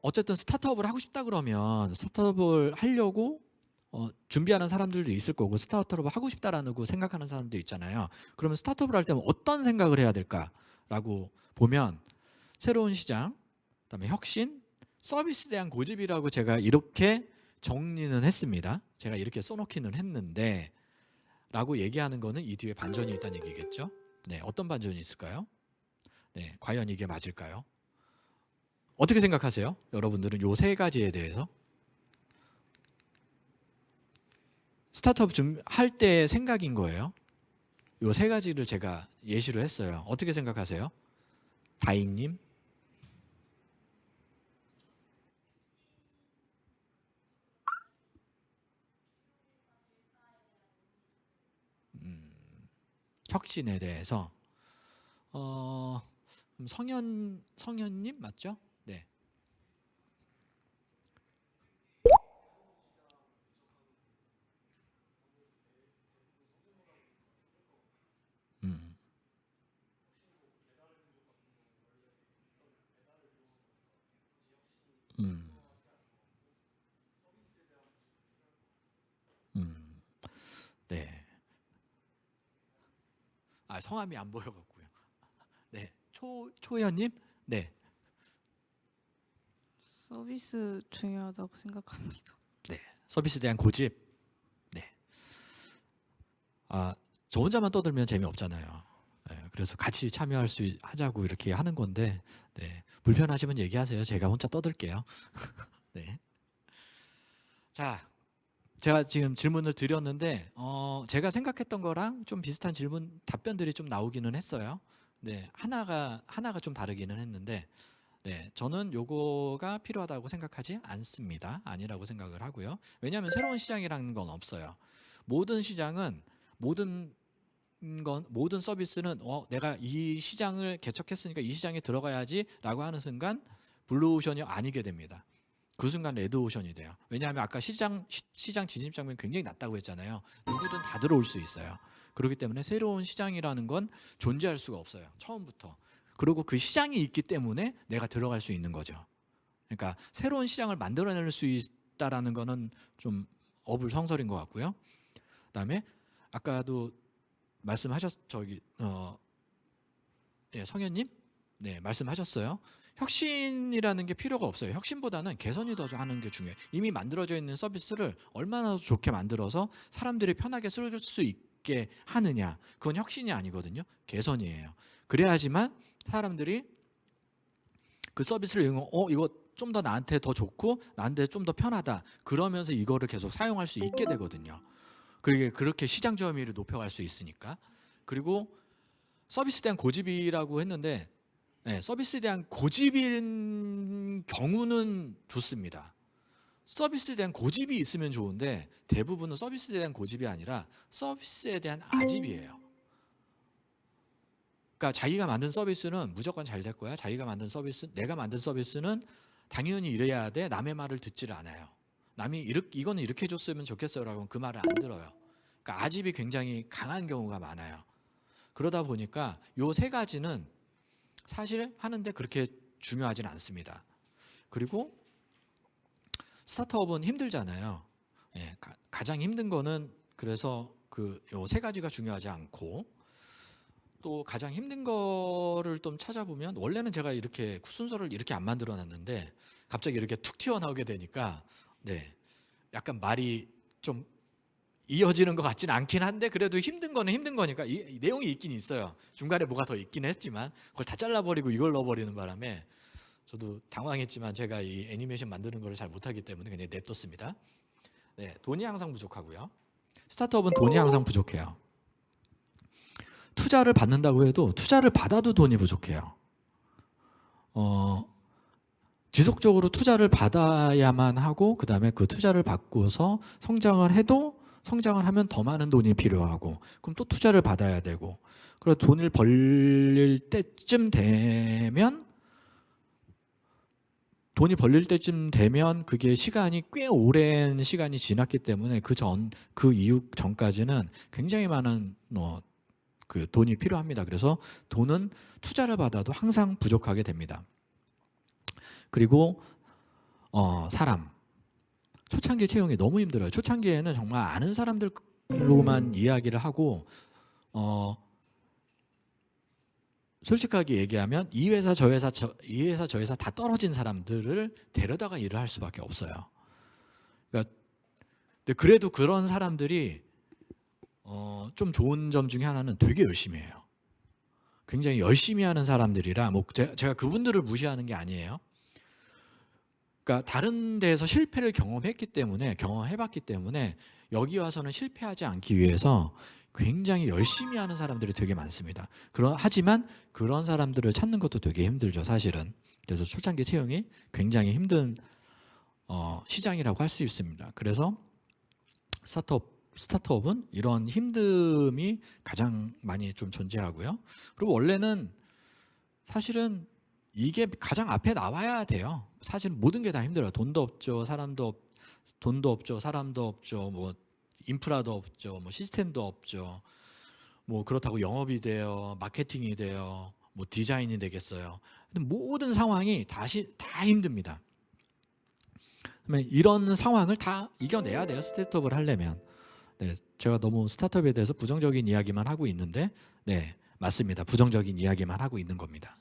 어쨌든 스타트업을 하고 싶다 그러면 스타트업을 하려고 준비하는 사람들도 있을 거고 스타트업을 하고 싶다라고 생각하는 사람도 있잖아요. 그러면 스타트업을 할 때는 어떤 생각을 해야 될까라고 보면 새로운 시장, 그다음에 혁신, 서비스에 대한 고집이라고 제가 이렇게 정리는 했습니다. 제가 이렇게 써놓기는 했는데 라고 얘기하는 거는 이 뒤에 반전이 있다는 얘기겠죠. 네, 어떤 반전이 있을까요? 네, 과연 이게 맞을까요? 어떻게 생각하세요? 여러분들은 요 세 가지에 대해서 스타트업 할 때 생각인 거예요. 요 세 가지를 제가 예시로 했어요. 어떻게 생각하세요? 다잉님? 혁신에 대해서 그럼 성현님 맞죠? 네. 음, 음, 음, 네. 아, 성함이 안 보여갖고요. 네, 초연님, 네, 서비스 중요하다고 생각합니다. 네. 서비스에 대한 고집. 네. 아, 저 혼자만 떠들면 재미없잖아요. 네, 그래서 같이 참여할 수 하자고 이렇게 하는 건데, 네. 불편하시면 얘기하세요. 제가 혼자 떠들게요. 네. 자, 제가 지금 질문을 드렸는데, 제가 생각했던 거랑 좀 비슷한 질문 답변들이 좀 나오기는 했어요. 네, 하나가 좀 다르기는 했는데, 네, 저는 요거가 필요하다고 생각하지 않습니다. 아니라고 생각을 하고요. 왜냐하면 새로운 시장이라는 건 없어요. 모든 시장은 모든 서비스는 내가 이 시장을 개척했으니까 이 시장에 들어가야지라고 하는 순간 블루오션이 아니게 됩니다. 그 순간 레드오션이 돼요. 왜냐하면 아까 시장 진입 장벽이 굉장히 낮다고 했잖아요. 누구든 다 들어올 수 있어요. 그렇기 때문에 새로운 시장이라는 건 존재할 수가 없어요. 처음부터. 그리고 그 시장이 있기 때문에 내가 들어갈 수 있는 거죠. 그러니까 새로운 시장을 만들어낼 수 있다라는 거는 좀 어불성설인 것 같고요. 그다음에 아까도 성현님, 네, 말씀하셨어요. 혁신이라는 게 필요가 없어요. 혁신보다는 개선이 더 하는 게 중요해요. 이미 만들어져 있는 서비스를 얼마나 좋게 만들어서 사람들이 편하게 쓸 수 있게 하느냐, 그건 혁신이 아니거든요. 개선이에요. 그래야지만 사람들이 그 서비스를 이용하고 이거 좀 더 나한테 더 좋고 나한테 좀 더 편하다 그러면서 이거를 계속 사용할 수 있게 되거든요. 그렇게 시장 점유율을 높여갈 수 있으니까. 그리고 서비스에 대한 고집이라고 했는데, 네, 서비스에 대한 고집인 경우는 좋습니다. 서비스에 대한 고집이 있으면 좋은데 대부분은 서비스에 대한 고집이 아니라 서비스에 대한 아집이에요. 그러니까 자기가 만든 서비스는 무조건 잘 될 거야. 내가 만든 서비스는 당연히 이래야 돼. 남의 말을 듣지를 않아요. 남이 이거는 이렇게 해줬으면 좋겠어요라고 하면 그 말을 안 들어요. 그러니까 아집이 굉장히 강한 경우가 많아요. 그러다 보니까 요 세 가지는 사실 하는데 그렇게 중요하진 않습니다. 그리고 스타트업은 힘들잖아요. 예, 가장 힘든 거는 그래서 요 세 가지가 중요하지 않고 또 가장 힘든 거를 좀 찾아보면 원래는 제가 이렇게 순서를 이렇게 안 만들어 놨는데 갑자기 이렇게 툭 튀어나오게 되니까 네, 약간 말이 좀 이어지는 것 같지는 않긴 한데 그래도 힘든 거는 힘든 거니까 이 내용이 있긴 있어요. 중간에 뭐가 더 있긴 했지만 그걸 다 잘라버리고 이걸 넣어버리는 바람에 저도 당황했지만 제가 이 애니메이션 만드는 걸 잘 못하기 때문에 그냥 냅뒀습니다. 네, 돈이 항상 부족하고요. 스타트업은 돈이 항상 부족해요. 투자를 받는다고 해도 투자를 받아도 돈이 부족해요. 지속적으로 투자를 받아야만 하고 그다음에 그 투자를 받고서 성장을 하면 더 많은 돈이 필요하고 그럼 또 투자를 받아야 되고 그래서 돈을 벌릴 때쯤 되면 그게 시간이 꽤 오랜 시간이 지났기 때문에 그 이후 전까지는 굉장히 많은 그 돈이 필요합니다. 그래서 돈은 투자를 받아도 항상 부족하게 됩니다. 그리고 사람. 초창기 채용이 너무 힘들어요. 초창기에는 정말 아는 사람들로만 이야기를 하고 솔직하게 얘기하면 이 회사 저 회사 다 떨어진 사람들을 데려다가 일을 할 수밖에 없어요. 그러니까 근데 그래도 그런 사람들이 좀 좋은 점 중에 하나는 되게 열심히 해요. 굉장히 열심히 하는 사람들이라 뭐 제가 그분들을 무시하는 게 아니에요. 그러니까 다른 데에서 실패를 경험해봤기 때문에 여기 와서는 실패하지 않기 위해서 굉장히 열심히 하는 사람들이 되게 많습니다. 하지만 그런 사람들을 찾는 것도 되게 힘들죠, 사실은. 그래서 초창기 채용이 굉장히 힘든 시장이라고 할 수 있습니다. 그래서 스타트업은 이런 힘듦이 가장 많이 좀 존재하고요. 그리고 원래는 사실은 이게 가장 앞에 나와야 돼요. 사실 모든 게 다 힘들어요. 돈도 없죠, 사람도 없죠, 뭐 인프라도 없죠, 뭐 시스템도 없죠. 뭐 그렇다고 영업이 돼요, 마케팅이 돼요, 뭐 디자인이 되겠어요. 근데 모든 상황이 다 힘듭니다. 그러면 이런 상황을 다 이겨내야 돼요, 스타트업을 하려면. 네, 제가 너무 스타트업에 대해서 부정적인 이야기만 하고 있는데, 네, 맞습니다. 부정적인 이야기만 하고 있는 겁니다.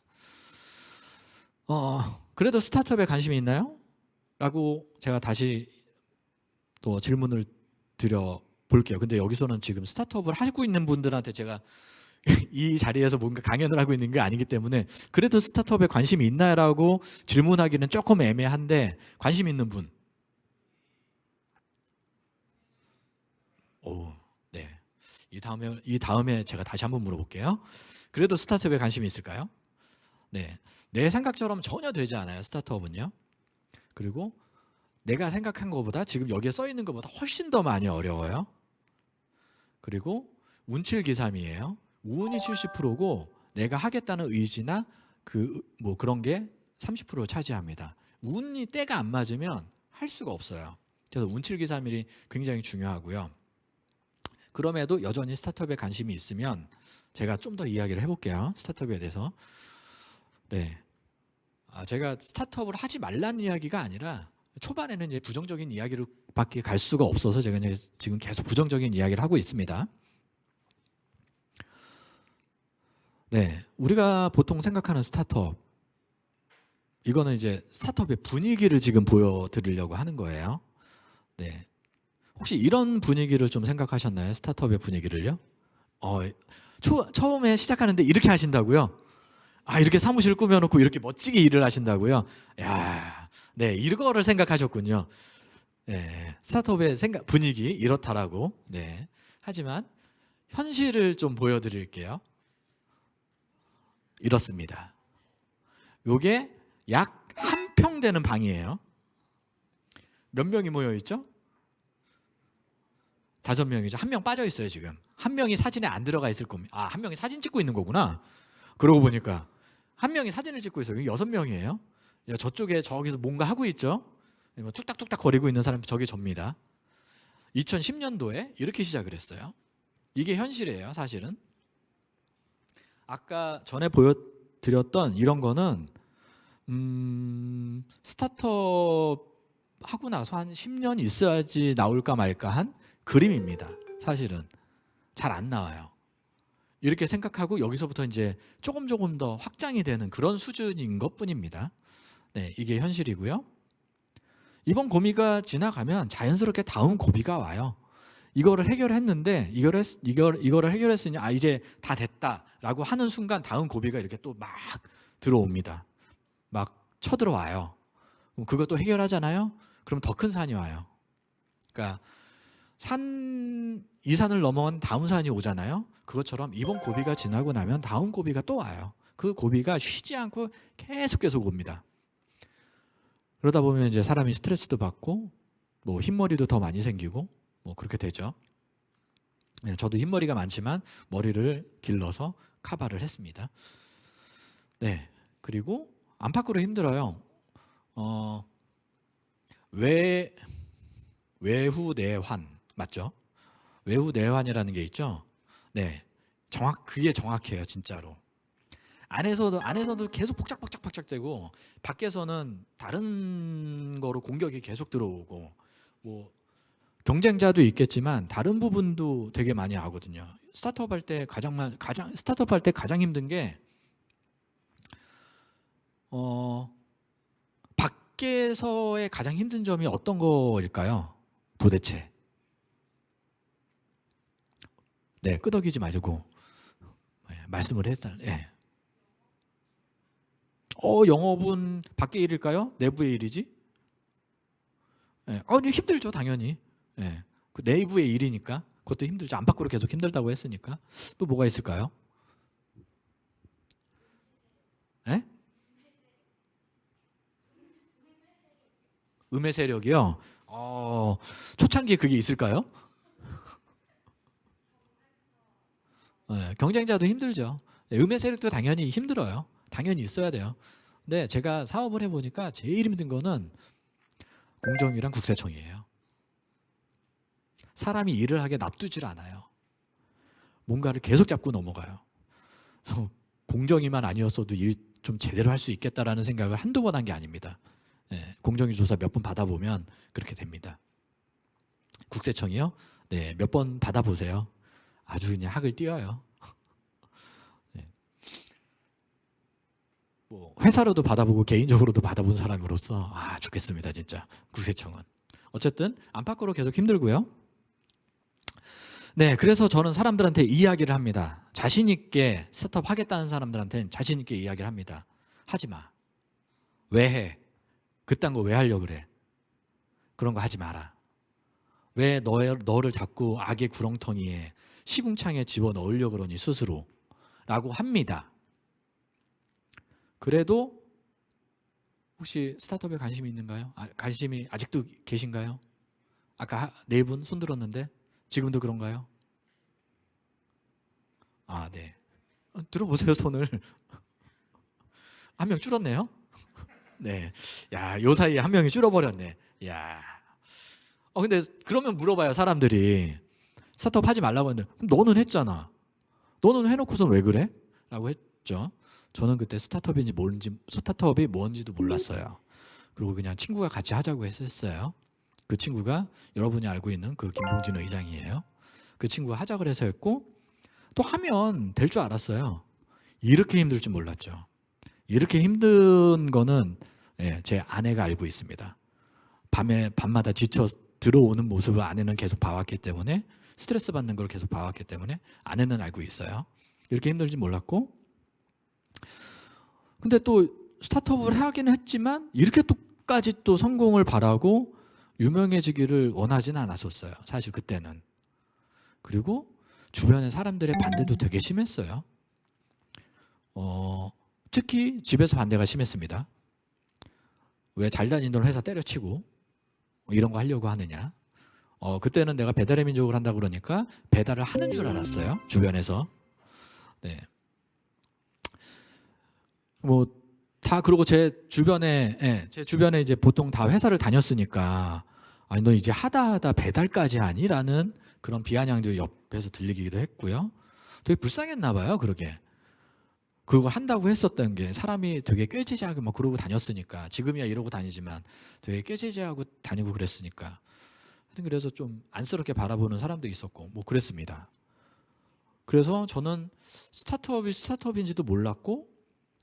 그래도 스타트업에 관심이 있나요? 라고 제가 다시 또 질문을 드려 볼게요. 근데 여기서는 지금 스타트업을 하고 있는 분들한테 제가 이 자리에서 뭔가 강연을 하고 있는 게 아니기 때문에 그래도 스타트업에 관심이 있나요라고 질문하기는 조금 애매한데 관심 있는 분? 오, 네. 이 다음에 제가 다시 한번 물어볼게요. 그래도 스타트업에 관심이 있을까요? 네. 내 생각처럼 전혀 되지 않아요, 스타트업은요. 그리고 내가 생각한 것보다 지금 여기에 써 있는 것보다 훨씬 더 많이 어려워요. 그리고 운칠기삼이에요. 운이 70%고 내가 하겠다는 의지나 그런 게 30% 차지합니다. 운이 때가 안 맞으면 할 수가 없어요. 그래서 운칠기삼일이 굉장히 중요하고요. 그럼에도 여전히 스타트업에 관심이 있으면 제가 좀 더 이야기를 해볼게요. 스타트업에 대해서. 네. 제가 스타트업을 하지 말라는 이야기가 아니라 초반에는 이제 부정적인 이야기로 밖에 갈 수가 없어서 제가 이제 지금 계속 부정적인 이야기를 하고 있습니다. 네, 우리가 보통 생각하는 스타트업, 이거는 이제 스타트업의 분위기를 지금 보여드리려고 하는 거예요. 네, 혹시 이런 분위기를 좀 생각하셨나요? 스타트업의 분위기를요? 처음에 시작하는데 이렇게 하신다고요? 이렇게 사무실 꾸며놓고 이렇게 멋지게 일을 하신다고요? 야, 네, 이거를 생각하셨군요. 네, 스타트업의 분위기 이렇다라고. 네, 하지만 현실을 좀 보여드릴게요. 이렇습니다. 요게 약 한 평 되는 방이에요. 몇 명이 모여 있죠? 5명이죠. 1명 빠져 있어요, 지금. 1명이 사진에 안 들어가 있을 겁니다. 1명이 사진 찍고 있는 거구나. 그러고 보니까 1명이 사진을 찍고 있어요. 6명이에요. 저쪽에 저기서 뭔가 하고 있죠. 뚝딱뚝딱 거리고 있는 사람이 저게 접니다. 2010년도에 이렇게 시작을 했어요. 이게 현실이에요, 사실은. 아까 전에 보여드렸던 이런 거는 스타트업 하고 나서 한 10년 있어야지 나올까 말까 한 그림입니다. 사실은 잘 안 나와요. 이렇게 생각하고 여기서부터 이제 조금 더 확장이 되는 그런 수준인 것뿐입니다. 네, 이게 현실이고요. 이번 고비가 지나가면 자연스럽게 다음 고비가 와요. 이거를 해결했는데 이거를 해결했으니 이제 다 됐다라고 하는 순간 다음 고비가 이렇게 또 막 들어옵니다. 막 쳐들어와요. 그것도 해결하잖아요. 그럼 더 큰 산이 와요. 그러니까 이 산을 넘어온 다음 산이 오잖아요. 그것처럼 이번 고비가 지나고 나면 다음 고비가 또 와요. 그 고비가 쉬지 않고 계속 옵니다. 그러다 보면 이제 사람이 스트레스도 받고 뭐 흰머리도 더 많이 생기고 뭐 그렇게 되죠. 네, 저도 흰머리가 많지만 머리를 길러서 카바를 했습니다. 네, 그리고 안팎으로 힘들어요. 외후내환 맞죠? 외후내환이라는 게 있죠. 네, 그게 정확해요, 진짜로. 안에서도 계속 폭작폭작되고 밖에서는 다른 거로 공격이 계속 들어오고 뭐 경쟁자도 있겠지만 다른 부분도 되게 많이 하거든요. 스타트업 할 때 가장 힘든 게 밖에서의 가장 힘든 점이 어떤 거일까요? 도대체. 네, 끄덕이지 말고 말씀을 했을. 예. 영업은 밖의 일일까요? 내부의 일이지? 예. 힘들죠, 당연히. 예. 그 내부의 일이니까 그것도 힘들죠. 안팎으로 계속 힘들다고 했으니까. 또 뭐가 있을까요? 예? 음의 세력이요? 초창기에 그게 있을까요? 예, 경쟁자도 힘들죠. 예, 음의 세력도 당연히 힘들어요. 당연히 있어야 돼요. 근데 제가 사업을 해보니까 제일 힘든 거는 공정위랑 국세청이에요. 사람이 일을 하게 놔두질 않아요. 뭔가를 계속 잡고 넘어가요. 공정위만 아니었어도 일 좀 제대로 할 수 있겠다라는 생각을 한두 번 한 게 아닙니다. 예, 공정위 조사 몇 번 받아보면 그렇게 됩니다. 국세청이요? 네, 몇 번 받아보세요. 아주 그냥 학을 띄어요. 네. 뭐 회사로도 받아보고 개인적으로도 받아본 사람으로서 죽겠습니다, 진짜. 국세청은. 어쨌든 안팎으로 계속 힘들고요. 네, 그래서 저는 사람들한테 이야기를 합니다. 자신 있게 스타트업 하겠다는 사람들한테는 자신 있게 이야기를 합니다. 하지 마. 왜 해? 그딴 거 왜 하려고 그래? 그런 거 하지 마라. 왜 너를 자꾸 악의 구렁텅이에 시궁창에 집어넣으려고 그러니 스스로 라고 합니다. 그래도 혹시 스타트업에 관심이 있는가요? 관심이 아직도 계신가요? 아까 네 분 손 들었는데 지금도 그런가요? 네. 들어보세요, 손을. 한 명 줄었네요. 네. 야, 요 사이에 한 명이 줄어버렸네. 야. 근데 그러면 물어봐요, 사람들이. 스타트업 하지 말라고 했는데, 그럼 너는 했잖아. 너는 해놓고선 왜 그래? 라고 했죠. 저는 그때 스타트업이 뭔지도 몰랐어요. 그리고 그냥 친구가 같이 하자고 했었어요. 그 친구가 여러분이 알고 있는 그 김봉진 의장이에요. 그 친구가 하자 그래서 했고 또 하면 될 줄 알았어요. 이렇게 힘들 줄 몰랐죠. 이렇게 힘든 거는 제 아내가 알고 있습니다. 밤마다 지쳐 들어오는 모습을 아내는 계속 봐왔기 때문에 스트레스 받는 걸 계속 봐왔기 때문에 아내는 알고 있어요. 이렇게 힘들지 몰랐고 근데 또 스타트업을 하긴 했지만 이렇게 또까지 또 성공을 바라고 유명해지기를 원하지는 않았었어요. 사실 그때는. 그리고 주변의 사람들의 반대도 되게 심했어요. 특히 집에서 반대가 심했습니다. 왜 잘 다니던 회사 때려치고 이런 거 하려고 하느냐. 그때는 내가 배달의 민족을 한다고 그러니까 배달을 하는 줄 알았어요. 주변에서. 네. 뭐 다 그러고 제 주변에 이제 보통 다 회사를 다녔으니까 아니 너 이제 하다 배달까지 하니라는 그런 비아냥도 옆에서 들리기도 했고요. 되게 불쌍했나 봐요, 그러게. 그거 한다고 했었던 게 사람이 되게 꾀지지하고 막 그러고 다녔으니까 지금이야 이러고 다니지만 되게 꾀지지하고 다니고 그랬으니까 하여튼 그래서 좀 안쓰럽게 바라보는 사람도 있었고 뭐 그랬습니다. 그래서 저는 스타트업이 스타트업인지도 몰랐고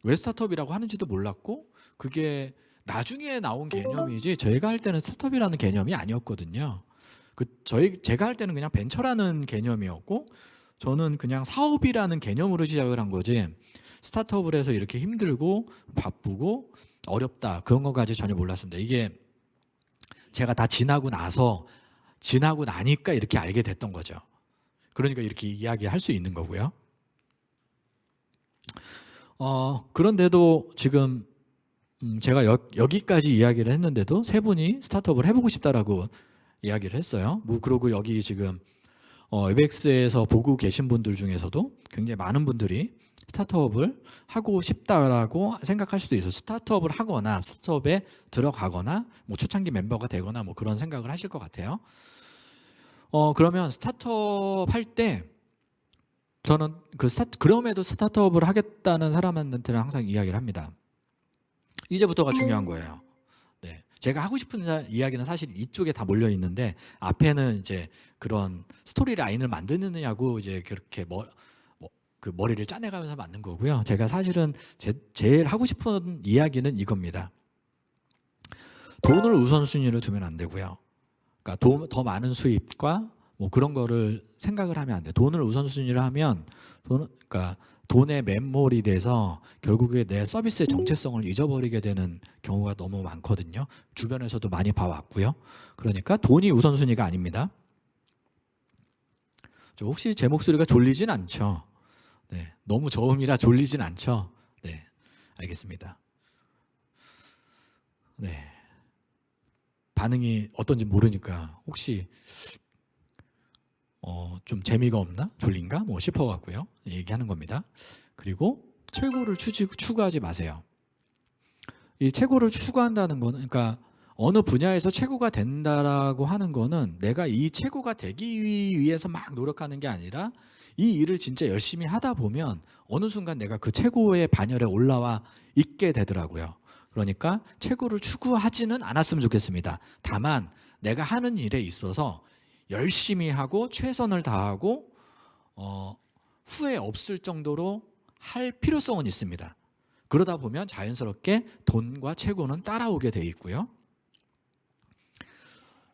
왜 스타트업이라고 하는지도 몰랐고 그게 나중에 나온 개념이지 저희가 할 때는 스타트업이라는 개념이 아니었거든요. 제가 할 때는 그냥 벤처라는 개념이었고 저는 그냥 사업이라는 개념으로 시작을 한 거지 스타트업을 해서 이렇게 힘들고 바쁘고 어렵다 그런 것까지 전혀 몰랐습니다. 이게 제가 다 지나고 나니까 이렇게 알게 됐던 거죠. 그러니까 이렇게 이야기할 수 있는 거고요. 그런데도 지금 제가 여기까지 이야기를 했는데도 세 분이 스타트업을 해보고 싶다라고 이야기를 했어요. 뭐 그러고 여기 지금 에이벡스에서 보고 계신 분들 중에서도 굉장히 많은 분들이 스타트업을 하고 싶다라고 생각할 수도 있어요. 스타트업을 하거나 스타트업에 들어가거나 뭐 초창기 멤버가 되거나 뭐 그런 생각을 하실 것 같아요. 그러면 스타트업 할 때 저는 그럼에도 스타트업을 하겠다는 사람한테는 항상 이야기를 합니다. 이제부터가 중요한 거예요. 네. 제가 하고 싶은 이야기는 사실 이쪽에 다 몰려 있는데 앞에는 이제 그런 스토리 라인을 만드느냐고 이제 그렇게 그 머리를 짜내가면서 만든 거고요. 제가 사실은 제일 하고 싶은 이야기는 이겁니다. 돈을 우선순위로 두면 안 되고요. 그러니까 더 많은 수입과 뭐 그런 거를 생각을 하면 안 돼. 돈을 우선순위로 하면 그러니까 돈에 맴몰이 돼서 결국에 내 서비스의 정체성을 잊어버리게 되는 경우가 너무 많거든요. 주변에서도 많이 봐왔고요. 그러니까 돈이 우선순위가 아닙니다. 혹시 제 목소리가 졸리진 않죠? 네, 너무 저음이라 졸리진 않죠? 네, 알겠습니다. 네, 반응이 어떤지 모르니까 혹시 좀 재미가 없나? 졸린가? 뭐 싶어갖고요. 얘기하는 겁니다. 그리고 최고를 추구하지 마세요. 이 최고를 추구한다는 거는 그러니까 어느 분야에서 최고가 된다라고 하는 거는 내가 이 최고가 되기 위해서 막 노력하는 게 아니라 이 일을 진짜 열심히 하다 보면 어느 순간 내가 그 최고의 반열에 올라와 있게 되더라고요. 그러니까 최고를 추구하지는 않았으면 좋겠습니다. 다만 내가 하는 일에 있어서 열심히 하고 최선을 다하고 후회 없을 정도로 할 필요성은 있습니다. 그러다 보면 자연스럽게 돈과 최고는 따라오게 돼 있고요.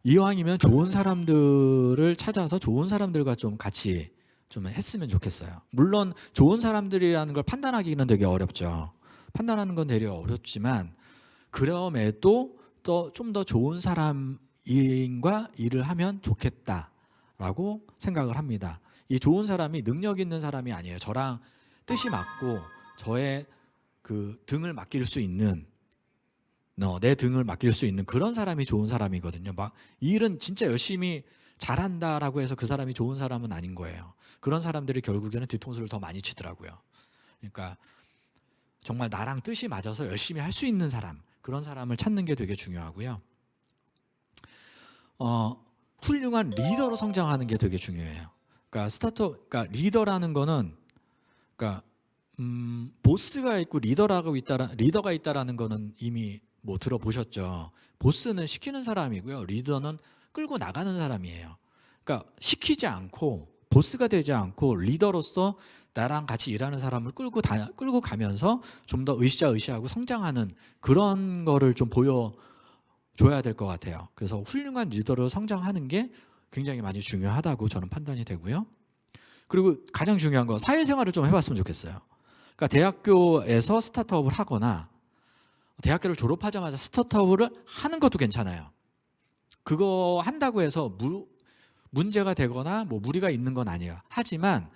이왕이면 좋은 사람들을 찾아서 좋은 사람들과 좀 같이 좀 했으면 좋겠어요. 물론 좋은 사람들이라는 걸 판단하기는 되게 어렵죠. 판단하는 건 되게 어렵지만 그럼에도 좀 더 좋은 사람과 일을 하면 좋겠다라고 생각을 합니다. 이 좋은 사람이 능력 있는 사람이 아니에요. 저랑 뜻이 맞고 저의 그 등을 맡길 수 있는 내 등을 맡길 수 있는 그런 사람이 좋은 사람이거든요. 막 이 일은 진짜 열심히 잘한다라고 해서 그 사람이 좋은 사람은 아닌 거예요. 그런 사람들이 결국에는 뒤통수를 더 많이 치더라고요. 그러니까 정말 나랑 뜻이 맞아서 열심히 할 수 있는 사람, 그런 사람을 찾는 게 되게 중요하고요. 훌륭한 리더로 성장하는 게 되게 중요해요. 그러니까 리더라는 거는 그러니까 보스가 있고 리더가 있다라는 거는 이미 뭐 들어보셨죠. 보스는 시키는 사람이고요. 리더는 끌고 나가는 사람이에요. 그러니까 시키지 않고 보스가 되지 않고 리더로서 나랑 같이 일하는 사람을 끌고 가면서 좀 더 으쌰으쌰하고 성장하는 그런 거를 좀 보여줘야 될 것 같아요. 그래서 훌륭한 리더로 성장하는 게 굉장히 많이 중요하다고 저는 판단이 되고요. 그리고 가장 중요한 거 사회생활을 좀 해봤으면 좋겠어요. 그러니까 대학교에서 스타트업을 하거나 대학교를 졸업하자마자 스타트업을 하는 것도 괜찮아요. 그거 한다고 해서 문제가 되거나 뭐 무리가 있는 건 아니에요. 하지만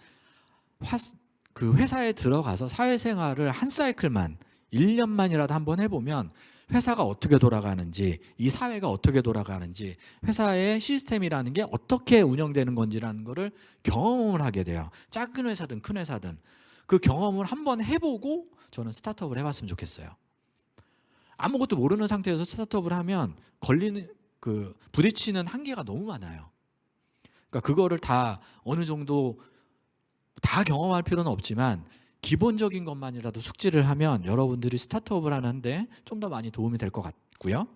그 회사에 들어가서 사회생활을 한 사이클만 1년만이라도 한번 해보면 회사가 어떻게 돌아가는지, 이 사회가 어떻게 돌아가는지, 회사의 시스템이라는 게 어떻게 운영되는 건지라는 거를 경험을 하게 돼요. 작은 회사든 큰 회사든 그 경험을 한번 해보고 저는 스타트업을 해봤으면 좋겠어요. 아무것도 모르는 상태에서 스타트업을 하면 부딪히는 한계가 너무 많아요. 그러니까 그거를 다 어느 정도 다 경험할 필요는 없지만 기본적인 것만이라도 숙지를 하면 여러분들이 스타트업을 하는데 좀 더 많이 도움이 될 것 같고요.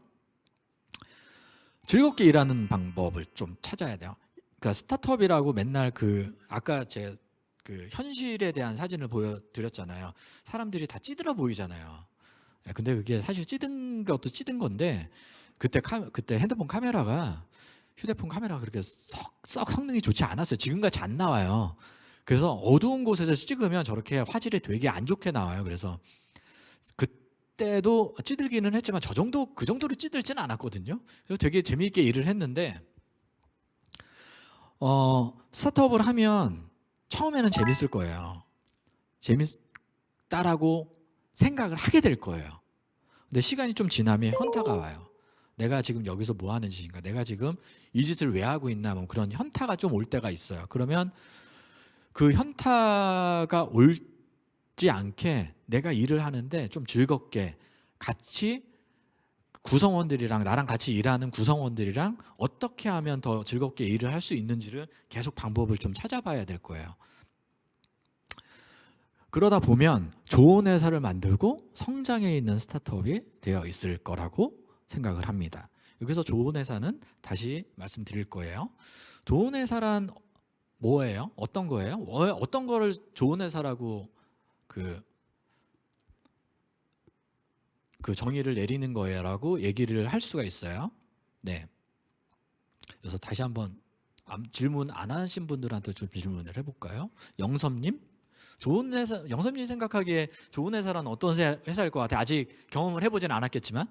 즐겁게 일하는 방법을 좀 찾아야 돼요. 그러니까 스타트업이라고 맨날 아까 제 현실에 대한 사진을 보여드렸잖아요. 사람들이 다 찌들어 보이잖아요. 근데 그게 사실 찌든 것도 찌든 건데 그때 휴대폰 카메라가 그렇게 썩 성능이 좋지 않았어요. 지금같이 안 나와요. 그래서 어두운 곳에서 찍으면 저렇게 화질이 되게 안 좋게 나와요. 그래서 그때도 찌들기는 했지만 그 정도로 찌들지는 않았거든요. 그래서 되게 재미있게 일을 했는데 스타트업을 하면 처음에는 재밌을 거예요. 재밌다라고 생각을 하게 될 거예요. 근데 시간이 좀 지나면 현타가 와요. 내가 지금 여기서 뭐 하는 짓인가? 내가 지금 이 짓을 왜 하고 있나? 뭐 그런 현타가 좀 올 때가 있어요. 그러면 그 현타가 올지 않게 내가 일을 하는데 좀 즐겁게 같이 나랑 같이 일하는 구성원들이랑 어떻게 하면 더 즐겁게 일을 할 수 있는지를 계속 방법을 좀 찾아봐야 될 거예요. 그러다 보면 좋은 회사를 만들고 성장해 있는 스타트업이 되어 있을 거라고 생각을 합니다. 여기서 좋은 회사는 다시 말씀드릴 거예요. 좋은 회사란 뭐예요? 어떤 거예요? 어떤 거를 좋은 회사라고 그 정의를 내리는 거예요라고 얘기를 할 수가 있어요. 네. 그래서 다시 한번 질문 안 하신 분들한테 좀 질문을 해볼까요? 영섭님, 좋은 회사, 영섭님 생각하기에 좋은 회사란 어떤 회사일 것 같아요? 아직 경험을 해보진 않았겠지만.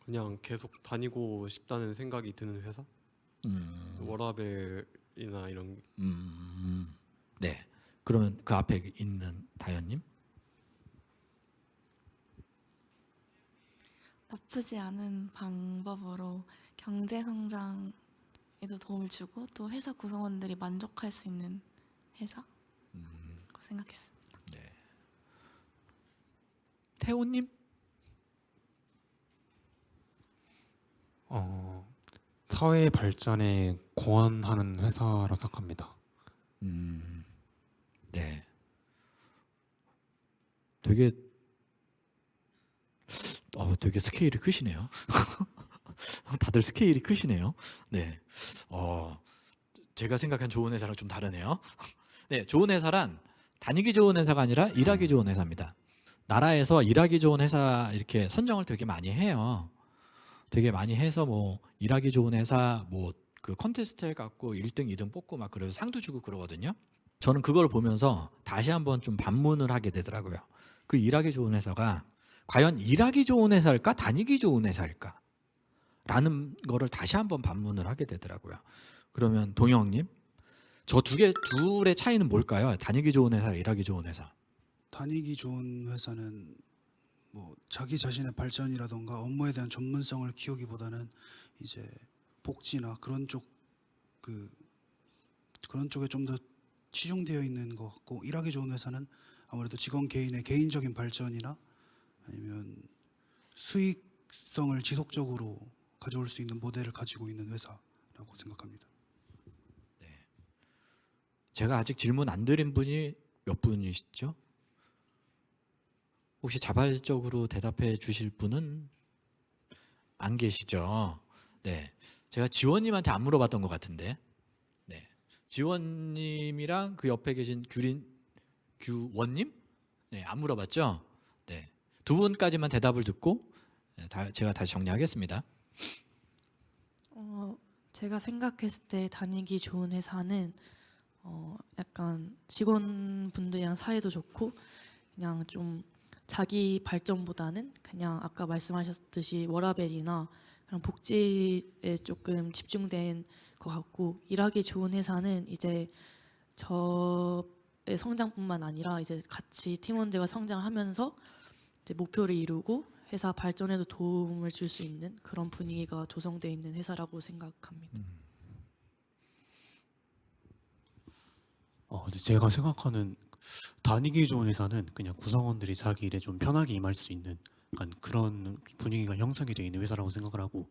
그냥 계속 다니고 싶다는 생각이 드는 회사? 워라벨이나 이런. 네. 그러면 그 앞에 있는 다현님. 나쁘지 않은 방법으로 경제 성장에도 도움을 주고 또 회사 구성원들이 만족할 수 있는 회사라고 생각했습니다. 네. 태호님. 사회 발전에 공헌하는 회사라 생각합니다. 네. 되게 스케일이 크시네요. 다들 스케일이 크시네요. 네. 제가 생각한 좋은 회사랑 좀 다르네요. 네, 좋은 회사란 다니기 좋은 회사가 아니라 일하기 좋은 회사입니다. 나라에서 일하기 좋은 회사 이렇게 선정을 되게 많이 해요. 되게 많이 해서 뭐 일하기 좋은 회사 뭐 그 컨테스트 해갖고 1등, 2등 뽑고 막 그래서 상도 주고 그러거든요. 저는 그걸 보면서 다시 한번 좀 반문을 하게 되더라고요. 그 일하기 좋은 회사가 과연 일하기 좋은 회사일까? 다니기 좋은 회사일까? 라는 거를 다시 한번 반문을 하게 되더라고요. 그러면 동영님, 저 둘의 차이는 뭘까요? 다니기 좋은 회사, 일하기 좋은 회사. 다니기 좋은 회사는 뭐 자기 자신의 발전이라던가 업무에 대한 전문성을 키우기보다는 이제 복지나 그런 쪽에 좀 더 치중되어 있는 것 같고, 일하기 좋은 회사는 아무래도 직원 개인의 개인적인 발전이나 아니면 수익성을 지속적으로 가져올 수 있는 모델을 가지고 있는 회사라고 생각합니다. 네. 제가 아직 질문 안 드린 분이 몇 분이시죠? 혹시 자발적으로 대답해 주실 분은 안 계시죠? 네. 제가 지원님한테 안 물어봤던 것 같은데. 네. 지원님이랑 그 옆에 계신 규원님? 네, 안 물어봤죠? 네. 두 분까지만 대답을 듣고 제가 다시 정리하겠습니다. 제가 생각했을 때 다니기 좋은 회사는 약간 직원분들이랑 사이도 좋고 그냥 좀 자기 발전보다는 그냥 아까 말씀하셨듯이 워라밸이나 그런 복지에 조금 집중된 것 같고, 일하기 좋은 회사는 이제 저의 성장뿐만 아니라 이제 같이 팀원들과 성장하면서 이제 목표를 이루고 회사 발전에도 도움을 줄 수 있는 그런 분위기가 조성되어 있는 회사라고 생각합니다. 근데 제가 생각하는 다니기 좋은 회사는 그냥 구성원들이 자기 일에 좀 편하게 임할 수 있는 약간 그런 분위기가 형성이 되어 있는 회사라고 생각을 하고,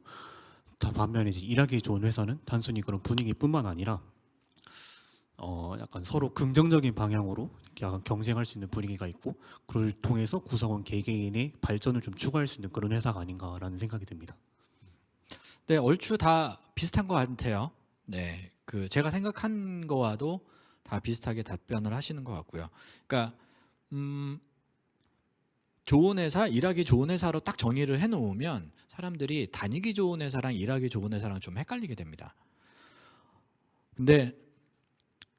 반면에 이제 일하기 좋은 회사는 단순히 그런 분위기뿐만 아니라 약간 서로 긍정적인 방향으로 약간 경쟁할 수 있는 분위기가 있고, 그걸 통해서 구성원 개개인의 발전을 좀 추구할 수 있는 그런 회사가 아닌가라는 생각이 듭니다. 네, 얼추 다 비슷한 것 같아요. 네, 그 제가 생각한 거와도 다 비슷하게 답변을 하시는 것 같고요. 그러니까 좋은 회사, 일하기 좋은 회사로 딱 정의를 해놓으면 사람들이 다니기 좋은 회사랑 일하기 좋은 회사랑 좀 헷갈리게 됩니다. 근데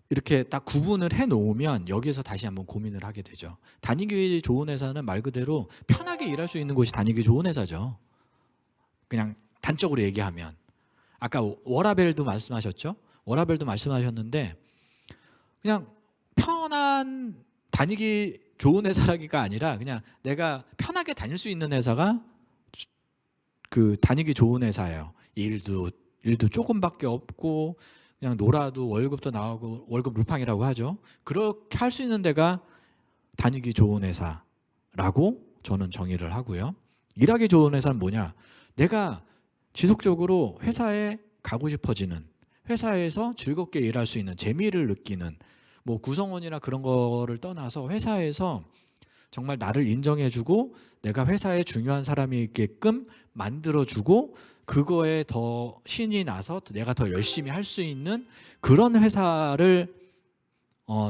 이렇게 딱 구분을 해놓으면 여기에서 다시 한번 고민을 하게 되죠. 다니기 좋은 회사는 말 그대로 편하게 일할 수 있는 곳이 다니기 좋은 회사죠. 그냥 단적으로 얘기하면. 아까 워라벨도 말씀하셨죠? 워라벨도 말씀하셨는데 그냥 편한 다니기 좋은 회사라기가 아니라 그냥 내가 편하게 다닐 수 있는 회사가 그 다니기 좋은 회사예요. 일도 조금밖에 없고 그냥 놀아도 월급도 나오고 월급 루팡이라고 하죠. 그렇게 할 수 있는 데가 다니기 좋은 회사라고 저는 정의를 하고요. 일하기 좋은 회사는 뭐냐? 내가 지속적으로 회사에 가고 싶어지는, 회사에서 즐겁게 일할 수 있는, 재미를 느끼는 뭐 구성원이나 그런 거를 떠나서 회사에서 정말 나를 인정해주고 내가 회사에 중요한 사람이게끔 만들어주고 그거에 더 신이 나서 내가 더 열심히 할 수 있는 그런 회사를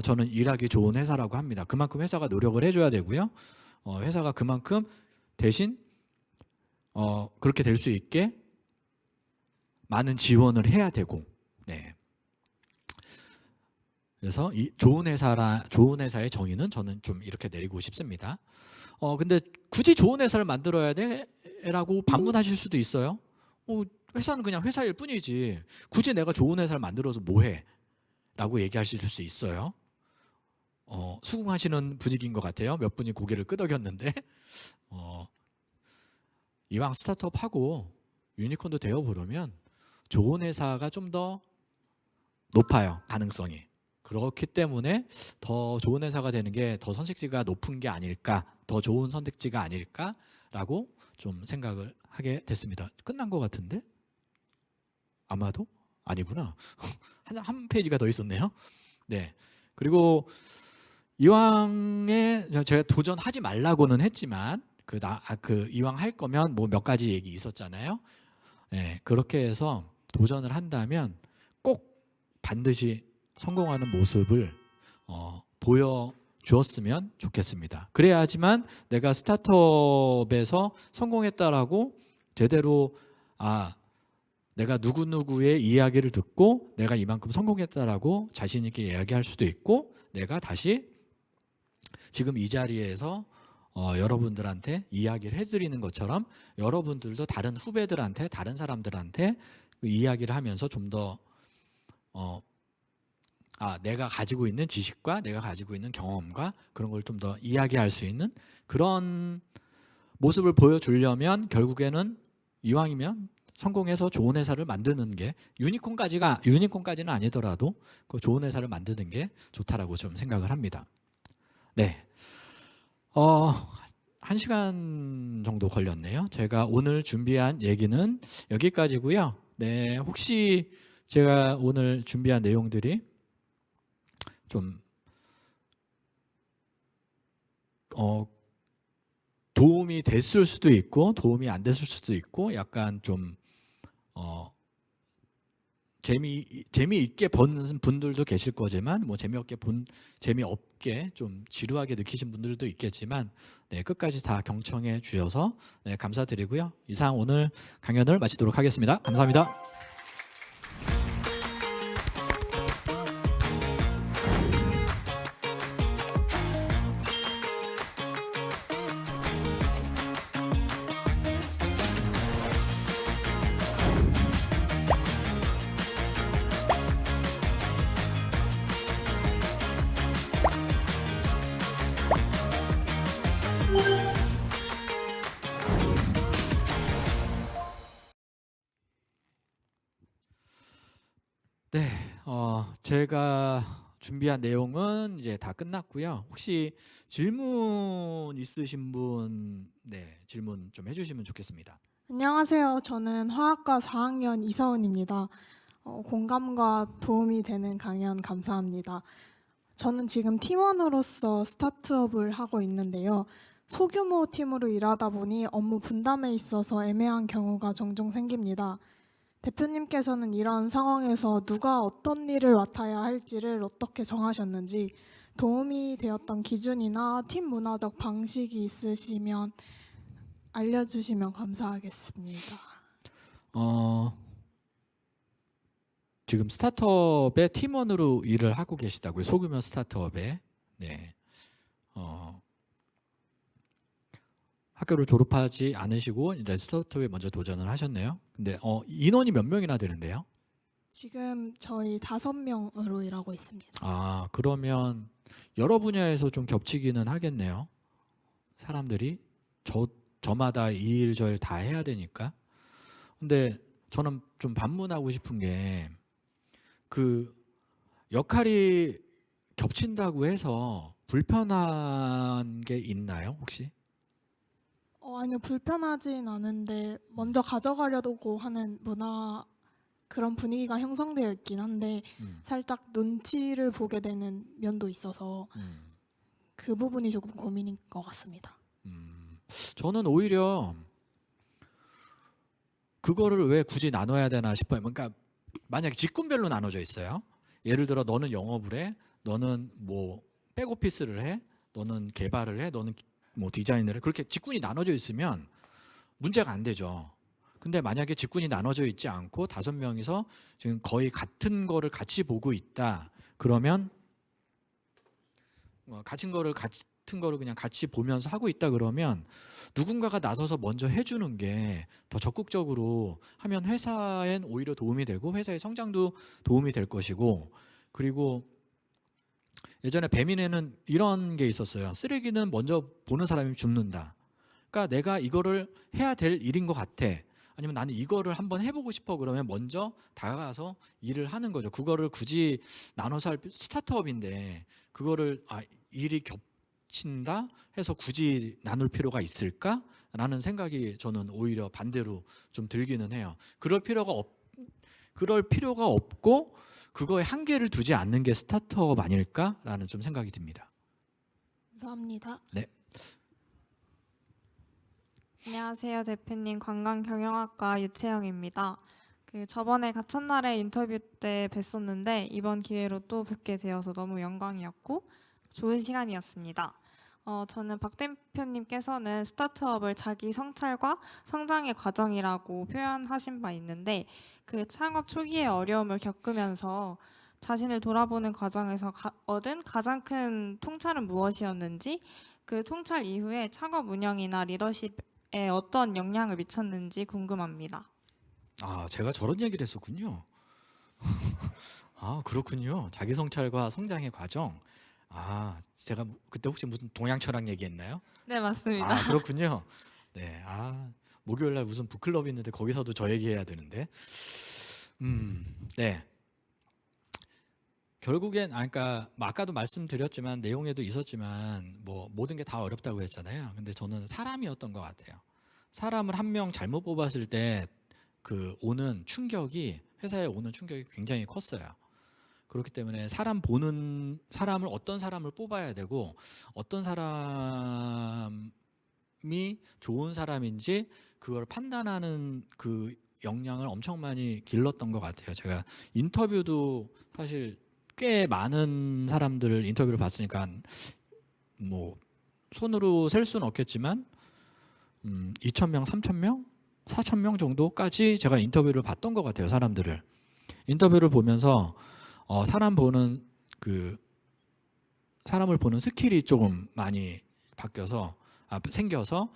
저는 일하기 좋은 회사라고 합니다. 그만큼 회사가 노력을 해줘야 되고요. 회사가 그만큼 대신 그렇게 될 수 있게 많은 지원을 해야 되고, 네. 그래서 이 좋은 회사의 정의는 저는 좀 이렇게 내리고 싶습니다. 근데 굳이 좋은 회사를 만들어야 돼라고 반문하실 수도 있어요. 회사는 그냥 회사일 뿐이지 굳이 내가 좋은 회사를 만들어서 뭐해? 라고 얘기하실 수 있어요. 수긍하시는 분위기인 것 같아요. 몇 분이 고개를 끄덕였는데 이왕 스타트업 하고 유니콘도 되어보려면 좋은 회사가 좀 더 높아요. 가능성이. 그렇기 때문에 더 좋은 회사가 되는 게 더 선택지가 높은 게 아닐까, 더 좋은 선택지가 아닐까라고 좀 생각을 하게 됐습니다. 끝난 것 같은데? 아마도? 아니구나. 한 페이지가 더 있었네요. 네. 그리고 이왕에 제가 도전하지 말라고는 했지만 이왕 할 거면 뭐 몇 가지 얘기 있었잖아요. 네, 그렇게 해서 도전을 한다면 꼭 반드시 성공하는 모습을 보여주었으면 좋겠습니다. 그래야지만 내가 스타트업에서 성공했다라고 제대로 내가 누구누구의 이야기를 듣고 내가 이만큼 성공했다라고 자신 있게 이야기할 수도 있고 내가 다시 지금 이 자리에서 여러분들한테 이야기를 해드리는 것처럼 여러분들도 다른 후배들한테 다른 사람들한테 그 이야기를 하면서 좀 더 내가 가지고 있는 지식과 내가 가지고 있는 경험과 그런 걸 좀 더 이야기할 수 있는 그런 모습을 보여주려면 결국에는 이왕이면 성공해서 좋은 회사를 만드는 게 유니콘까지는 아니더라도 그 좋은 회사를 만드는 게 좋다라고 좀 생각을 합니다. 네, 1시간 정도 걸렸네요. 제가 오늘 준비한 얘기는 여기까지고요. 네, 혹시 제가 오늘 준비한 내용들이 좀 도움이 됐을 수도 있고 도움이 안 됐을 수도 있고 약간 좀 재미있게 본 분들도 계실 거지만 뭐 재미없게 좀 지루하게 느끼신 분들도 있겠지만 네, 끝까지 다 경청해 주셔서 네, 감사드리고요. 이상 오늘 강연을 마치도록 하겠습니다. 감사합니다. 네, 제가 준비한 내용은 이제 다 끝났고요. 혹시 질문 있으신 분, 네, 질문 좀 해주시면 좋겠습니다. 안녕하세요. 저는 화학과 4학년 이서은입니다. 공감과 도움이 되는 강연 감사합니다. 저는 지금 팀원으로서 스타트업을 하고 있는데요. 소규모 팀으로 일하다 보니 업무 분담에 있어서 애매한 경우가 종종 생깁니다. 대표님께서는 이런 상황에서 누가 어떤 일을 맡아야 할지를 어떻게 정하셨는지 도움이 되었던 기준이나 팀 문화적 방식이 있으시면 알려주시면 감사하겠습니다. 지금 스타트업의 팀원으로 일을 하고 계시다고요. 소규모 스타트업에. 네. 학교를 졸업하지 않으시고 이제 스타트업에 먼저 도전을 하셨네요. 근데 인원이 몇 명이나 되는데요? 지금 저희 5명으로 일하고 있습니다. 그러면 여러 분야에서 좀 겹치기는 하겠네요. 사람들이 저마다 이 일 저 일 다 해야 되니까. 근데 저는 좀 반문하고 싶은 게 그 역할이 겹친다고 해서 불편한 게 있나요, 혹시? 아니요, 불편하진 않은데 먼저 가져가려고 하는 문화가 그런 분위기가 형성되어 있긴 한데 살짝 눈치를 보게 되는 면도 있어서 그 부분이 조금 고민인 것 같습니다. 저는 오히려 그거를 왜 굳이 나눠야 되나 싶어요. 그러니까 만약에 직군별로 나눠져 있어요. 예를 들어 너는 영업을 해, 너는 뭐 백오피스를 해, 너는 개발을 해, 너는 뭐 디자인을 해. 그렇게 직군이 나눠져 있으면 문제가 안 되죠. 근데 만약에 직군이 나눠져 있지 않고 5명이서 지금 거의 같은 거를 같이 보고 있다. 그러면 같은 거를 그냥 같이 보면서 하고 있다 그러면 누군가가 나서서 먼저 해주는 게 더 적극적으로 하면 회사엔 오히려 도움이 되고 회사의 성장도 도움이 될 것이고, 그리고 예전에 배민에는 이런 게 있었어요. 쓰레기는 먼저 보는 사람이 줍는다. 그러니까 내가 이거를 해야 될 일인 것 같아. 아니면 나는 이거를 한번 해보고 싶어 그러면 먼저 다가가서 일을 하는 거죠. 그거를 굳이 나눠서 할 스타트업인데 그거를 일이 겹친다 해서 굳이 나눌 필요가 있을까라는 생각이 저는 오히려 반대로 좀 들기는 해요. 그럴 필요가 없고 그거에 한계를 두지 않는 게 스타트업 아닐까라는 좀 생각이 듭니다. 감사합니다. 네. 안녕하세요, 대표님. 관광경영학과 유채영입니다. 저번에 가찬날의 인터뷰 때 뵀었는데 이번 기회로 또 뵙게 되어서 너무 영광이었고 좋은 시간이었습니다. 저는 박 대표님께서는 스타트업을 자기 성찰과 성장의 과정이라고 표현하신 바 있는데 그 창업 초기의 어려움을 겪으면서 자신을 돌아보는 과정에서 얻은 가장 큰 통찰은 무엇이었는지, 그 통찰 이후에 창업 운영이나 리더십에 어떤 영향을 미쳤는지 궁금합니다. 제가 저런 얘기를 했었군요. 그렇군요. 자기 성찰과 성장의 과정. 제가 그때 혹시 무슨 동양 철학 얘기했나요? 네, 맞습니다. 그렇군요. 네. 목요일 날 무슨 북클럽이 있는데 거기서도 저 얘기해야 되는데. 네. 결국엔 그러니까 아까도 말씀드렸지만 내용에도 있었지만 뭐 모든 게 다 어렵다고 했잖아요. 근데 저는 사람이었던 것 같아요. 사람을 한 명 잘못 뽑았을 때 그 오는 충격이, 회사에 오는 충격이 굉장히 컸어요. 그렇기 때문에 사람을 어떤 사람을 뽑아야 되고 어떤 사람이 좋은 사람인지 그걸 판단하는 그 역량을 엄청 많이 길렀던 것 같아요. 제가 인터뷰도 사실 꽤 많은 사람들 인터뷰를 봤으니까 뭐 손으로 셀 수는 없겠지만 2,000명, 3,000명, 4,000명 정도까지 제가 인터뷰를 봤던 것 같아요. 사람들을 인터뷰를 보면서 사람을 보는 스킬이 조금 많이 생겨서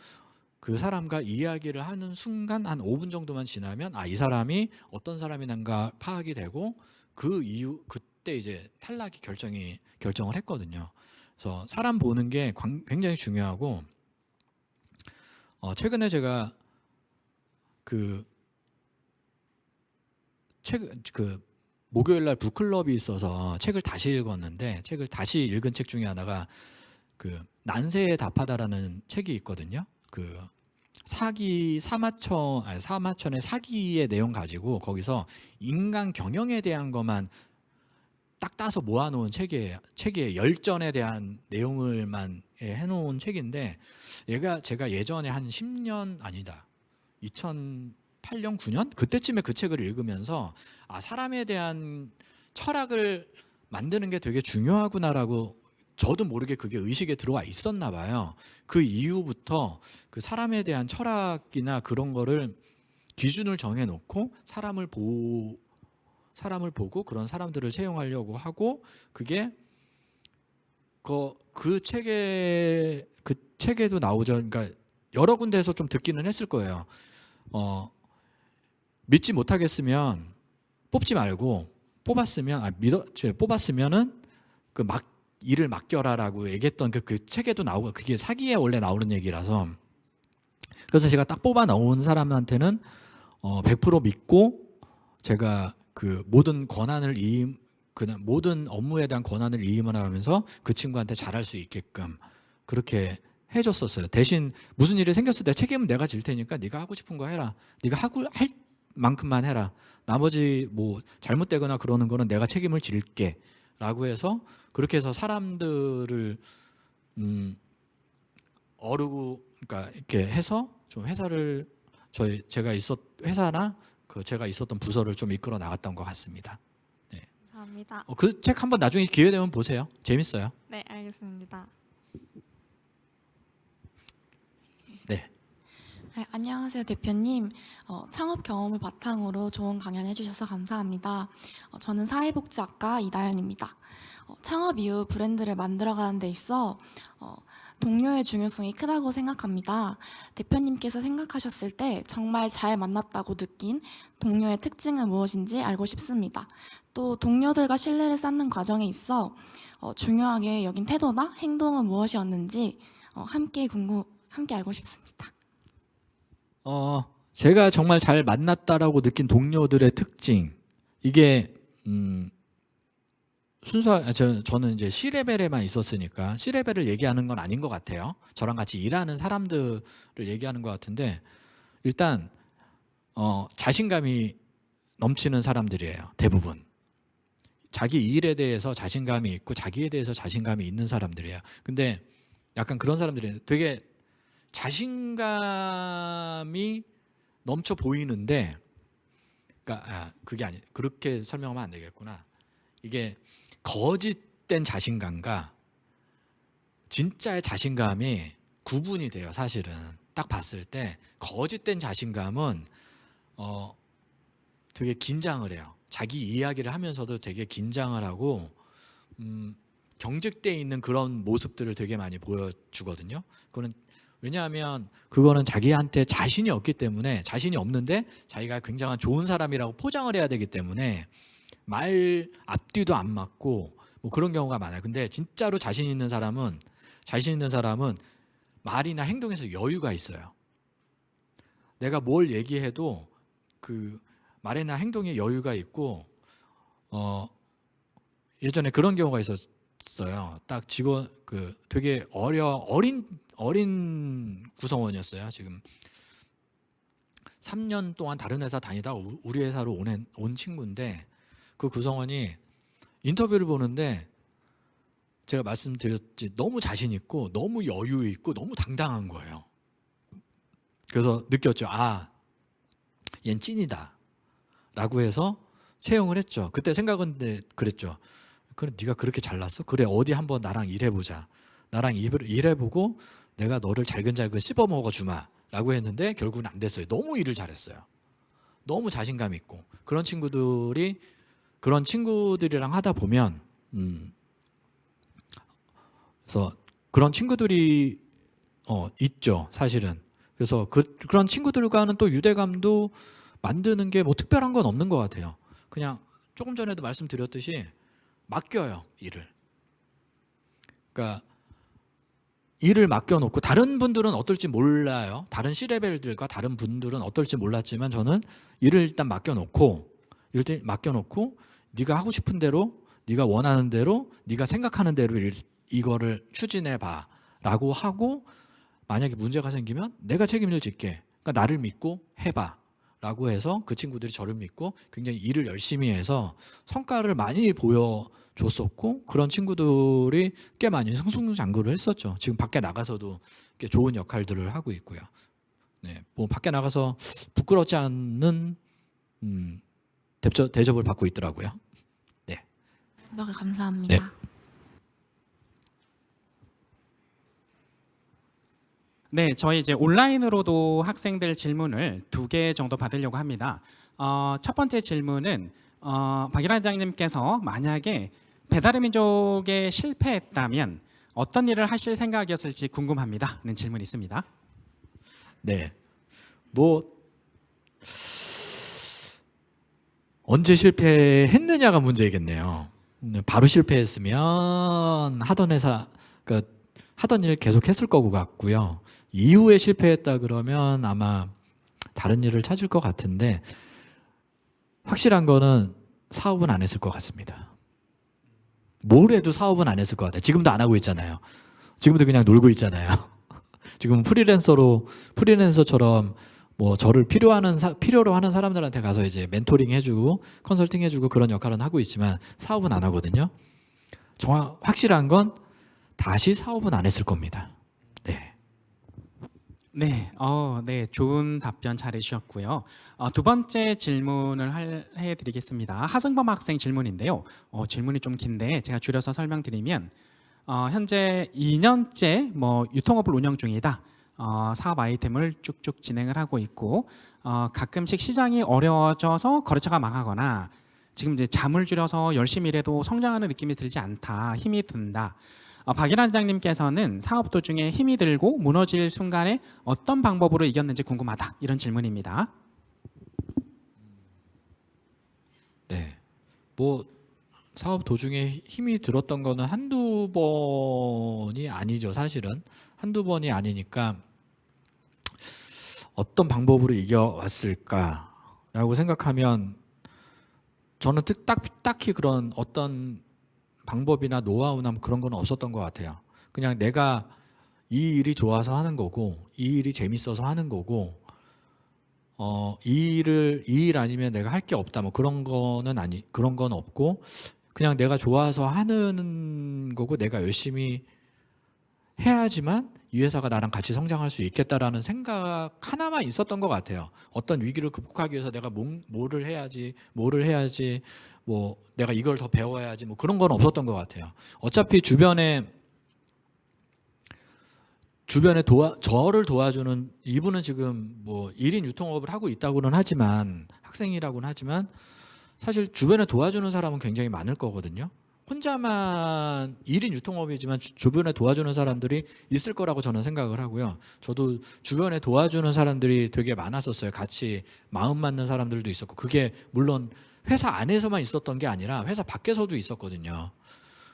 그 사람과 이야기를 하는 순간 한 5분 정도만 지나면 이 사람이 어떤 사람인가 파악이 되고 그 이후 그때 이제 탈락이 결정을 했거든요. 그래서 사람 보는 게 굉장히 중요하고 최근에 제가 목요일 날 북클럽이 있어서 책을 다시 읽었는데 책을 다시 읽은 책 중에 하나가 난세에 답하다라는 책이 있거든요. 사마천의 사기의 내용 가지고 거기서 인간 경영에 대한 것만 딱 따서 모아놓은 책이에요. 열전에 대한 내용을만 해놓은 책인데 제가 예전에 한 10년 아니다 2008년 9년 그때쯤에 그 책을 읽으면서 사람에 대한 철학을 만드는 게 되게 중요하구나라고 저도 모르게 그게 의식에 들어와 있었나 봐요. 그 이후부터 그 사람에 대한 철학이나 그런 거를 기준을 정해놓고 사람을 보고 그런 사람들을 채용하려고 하고 그게 그 책에도 나오죠. 그러니까 여러 군데에서 좀 듣기는 했을 거예요. 믿지 못하겠으면 뽑지 말고 뽑았으면은 일을 맡겨라라고 얘기했던 그 책에도 나오고 그게 사기에 원래 나오는 얘기라서 그래서 제가 딱 뽑아 넣은 사람한테는 100% 믿고 제가 그 모든 모든 업무에 대한 권한을 이임을 하면서 그 친구한테 잘할 수 있게끔 그렇게 해줬었어요. 대신 무슨 일이 생겼을 때 책임은 내가 질 테니까 네가 하고 싶은 거 해라. 네가 할 만큼만 해라. 나머지 뭐 잘못되거나 그러는 거는 내가 책임을 질게라고 해서 그렇게 해서 사람들을 어르고 그러니까 이렇게 해서 좀 회사를 회사나 제가 있었던 부서를 좀 이끌어 나갔던 것 같습니다. 네. 감사합니다. 그 책 한번 나중에 기회 되면 보세요. 재밌어요. 네, 알겠습니다. 네. 네, 안녕하세요 대표님. 창업 경험을 바탕으로 좋은 강연 해주셔서 감사합니다. 저는 사회복지학과 이다연입니다. 창업 이후 브랜드를 만들어가는 데 있어 동료의 중요성이 크다고 생각합니다. 대표님께서 생각하셨을 때 정말 잘 만났다고 느낀 동료의 특징은 무엇인지 알고 싶습니다. 또 동료들과 신뢰를 쌓는 과정에 있어 중요하게 여긴 태도나 행동은 무엇이었는지 함께 알고 싶습니다. 제가 정말 잘 만났다라고 느낀 동료들의 특징 이게 저는 이제 C레벨에만 있었으니까 C레벨을 얘기하는 건 아닌 것 같아요. 저랑 같이 일하는 사람들을 얘기하는 것 같은데 일단 자신감이 넘치는 사람들이에요. 대부분 자기 일에 대해서 자신감이 있고 자기에 대해서 자신감이 있는 사람들이에요. 근데 약간 그런 사람들이 되게 자신감이 넘쳐 보이는데 그러니까 그게 아니 그렇게 설명하면 안 되겠구나. 이게 거짓된 자신감과 진짜의 자신감이 구분이 돼요. 사실은 딱 봤을 때 거짓된 자신감은 되게 긴장을 해요. 자기 이야기를 하면서도 되게 긴장을 하고 경직돼 있는 그런 모습들을 되게 많이 보여주거든요. 왜냐하면 그거는 자기한테 자신이 없기 때문에 자신이 없는데 자기가 굉장한 좋은 사람이라고 포장을 해야 되기 때문에 말 앞뒤도 안 맞고 뭐 그런 경우가 많아요. 근데 진짜로 자신 있는 사람은 말이나 행동에서 여유가 있어요. 내가 뭘 얘기해도 그 말이나 행동에 여유가 있고 예전에 그런 경우가 있었어요. 딱 직원 되게 어린 구성원이었어요. 지금 3년 동안 다른 회사 다니다가 우리 회사로 온 친구인데 그 구성원이 인터뷰를 보는데 제가 말씀드렸지 너무 자신 있고 너무 여유 있고 너무 당당한 거예요. 그래서 느꼈죠. 얜 찐이다 라고 해서 채용을 했죠. 그때 생각은 그랬죠. 그래 네가 그렇게 잘났어? 그래 어디 한번 나랑 일해보자. 나랑 일해보고 내가 너를 잘근잘근 씹어먹어 주마 라고 했는데 결국은 안 됐어요. 너무 일을 잘했어요. 너무 자신감 있고 그런 친구들이랑 하다 보면 그래서 그런 친구들이 있죠. 사실은. 그래서 그런 친구들과는 또 유대감도 만드는 게 뭐 특별한 건 없는 것 같아요. 그냥 조금 전에도 말씀드렸듯이 맡겨요. 일을. 그러니까 일을 맡겨놓고 다른 분들은 어떨지 몰라요. 다른 C레벨들과 다른 분들은 어떨지 몰랐지만 저는 일을 일단 맡겨놓고 네가 하고 싶은 대로 네가 원하는 대로 네가 생각하는 대로 이거를 추진해봐 라고 하고 만약에 문제가 생기면 내가 책임을 질게. 그러니까 나를 믿고 해봐 라고 해서 그 친구들이 저를 믿고 굉장히 일을 열심히 해서 성과를 많이 보여줬었고 그런 친구들이 꽤 많이 승승장구를 했었죠. 지금 밖에 나가서도 꽤 좋은 역할들을 하고 있고요. 네, 뭐 밖에 나가서 부끄럽지 않는 대접을 받고 있더라고요. 네. 감사합니다. 네. 네, 저희 이제 온라인으로도 학생들 질문을 2개 정도 받으려고 합니다. 첫 번째 질문은 박일환 회장님께서 만약에 배달의 민족에 실패했다면 어떤 일을 하실 생각이었을지 궁금합니다. 는 질문이 있습니다. 네, 뭐 언제 실패했느냐가 문제겠네요. 바로 실패했으면 하던 회사, 그러니까 하던 일 계속 했을 것 같고요. 이후에 실패했다 그러면 아마 다른 일을 찾을 것 같은데 확실한 거는 사업은 안 했을 것 같습니다. 뭘 해도 사업은 안 했을 것 같아요. 지금도 안 하고 있잖아요. 지금도 그냥 놀고 있잖아요. 지금 프리랜서처럼 뭐 저를 필요로 하는 사람들한테 가서 이제 멘토링 해주고 컨설팅 해주고 그런 역할은 하고 있지만 사업은 안 하거든요. 확실한 건 다시 사업은 안 했을 겁니다. 네. 네, 네, 좋은 답변 잘 해주셨고요. 두 번째 질문을 해드리겠습니다. 하승범 학생 질문인데요. 질문이 좀 긴데 제가 줄여서 설명드리면 현재 2년째 뭐 유통업을 운영 중이다. 사업 아이템을 쭉쭉 진행을 하고 있고 가끔씩 시장이 어려워져서 거래처가 망하거나 지금 이제 잠을 줄여서 열심히 일해도 성장하는 느낌이 들지 않다. 힘이 든다. 박일환 회장님께서는 사업 도중에 힘이 들고 무너질 순간에 어떤 방법으로 이겼는지 궁금하다. 이런 질문입니다. 네. 뭐 사업 도중에 힘이 들었던 거는 한두 번이 아니죠. 사실은 한두 번이 아니니까 어떤 방법으로 이겨왔을까라고 생각하면 저는 딱히 그런 어떤 방법이나 노하우나 그런 건 없었던 것 같아요. 그냥 내가 이 일이 좋아서 하는 거고 이 일이 재밌어서 하는 거고 이 일 아니면 내가 할 게 없다 뭐 그런 건 없고 그냥 내가 좋아서 하는 거고 내가 열심히 해야지만 이 회사가 나랑 같이 성장할 수 있겠다라는 생각 하나만 있었던 것 같아요. 어떤 위기를 극복하기 위해서 내가 뭐를 해야지 뭐 내가 이걸 더 배워야지 뭐 그런 건 없었던 것 같아요. 어차피 주변에 저를 도와주는 이분은 지금 뭐 1인 유통업을 하고 있다고는 하지만 학생이라고는 하지만 사실 주변에 도와주는 사람은 굉장히 많을 거거든요. 혼자만 1인 유통업이지만 주변에 도와주는 사람들이 있을 거라고 저는 생각을 하고요. 저도 주변에 도와주는 사람들이 되게 많았었어요. 같이 마음 맞는 사람들도 있었고 그게 물론 회사 안에서만 있었던 게 아니라 회사 밖에서도 있었거든요.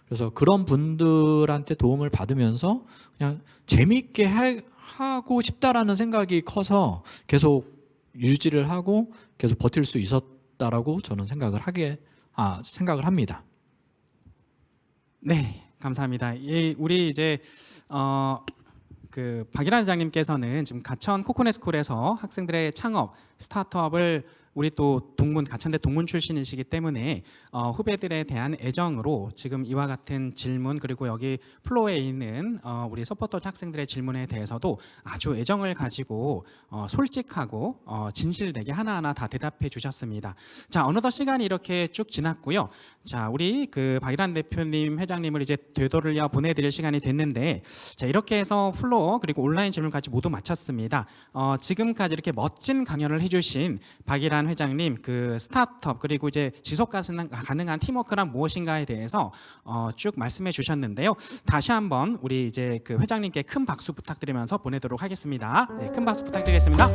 그래서 그런 분들한테 도움을 받으면서 그냥 재미있게 하고 싶다라는 생각이 커서 계속 유지를 하고 계속 버틸 수 있었다라고 저는 생각을 합니다. 네, 감사합니다. 우리 이제 그 박일환 회장님께서는 지금 가천 코코넷스쿨에서 학생들의 창업, 스타트업을 우리 또 가천대 동문 출신이시기 때문에 후배들에 대한 애정으로 지금 이와 같은 질문 그리고 여기 플로어에 있는 우리 서포터 학생들의 질문에 대해서도 아주 애정을 가지고 솔직하고 진실되게 하나하나 다 대답해 주셨습니다. 자, 어느덧 시간이 이렇게 쭉 지났고요. 자, 우리 그 박일환 대표님 회장님을 이제 되돌려 보내드릴 시간이 됐는데 자, 이렇게 해서 플로어 그리고 온라인 질문까지 모두 마쳤습니다. 지금까지 이렇게 멋진 강연을 해주신 박일환 회장님 그 스타트업 그리고 이제 지속 가능한 팀워크란 무엇인가에 대해서 쭉 말씀해 주셨는데요. 다시 한번 우리 이제 그 회장님께 큰 박수 부탁드리면서 보내도록 하겠습니다. 네, 큰 박수 부탁드리겠습니다.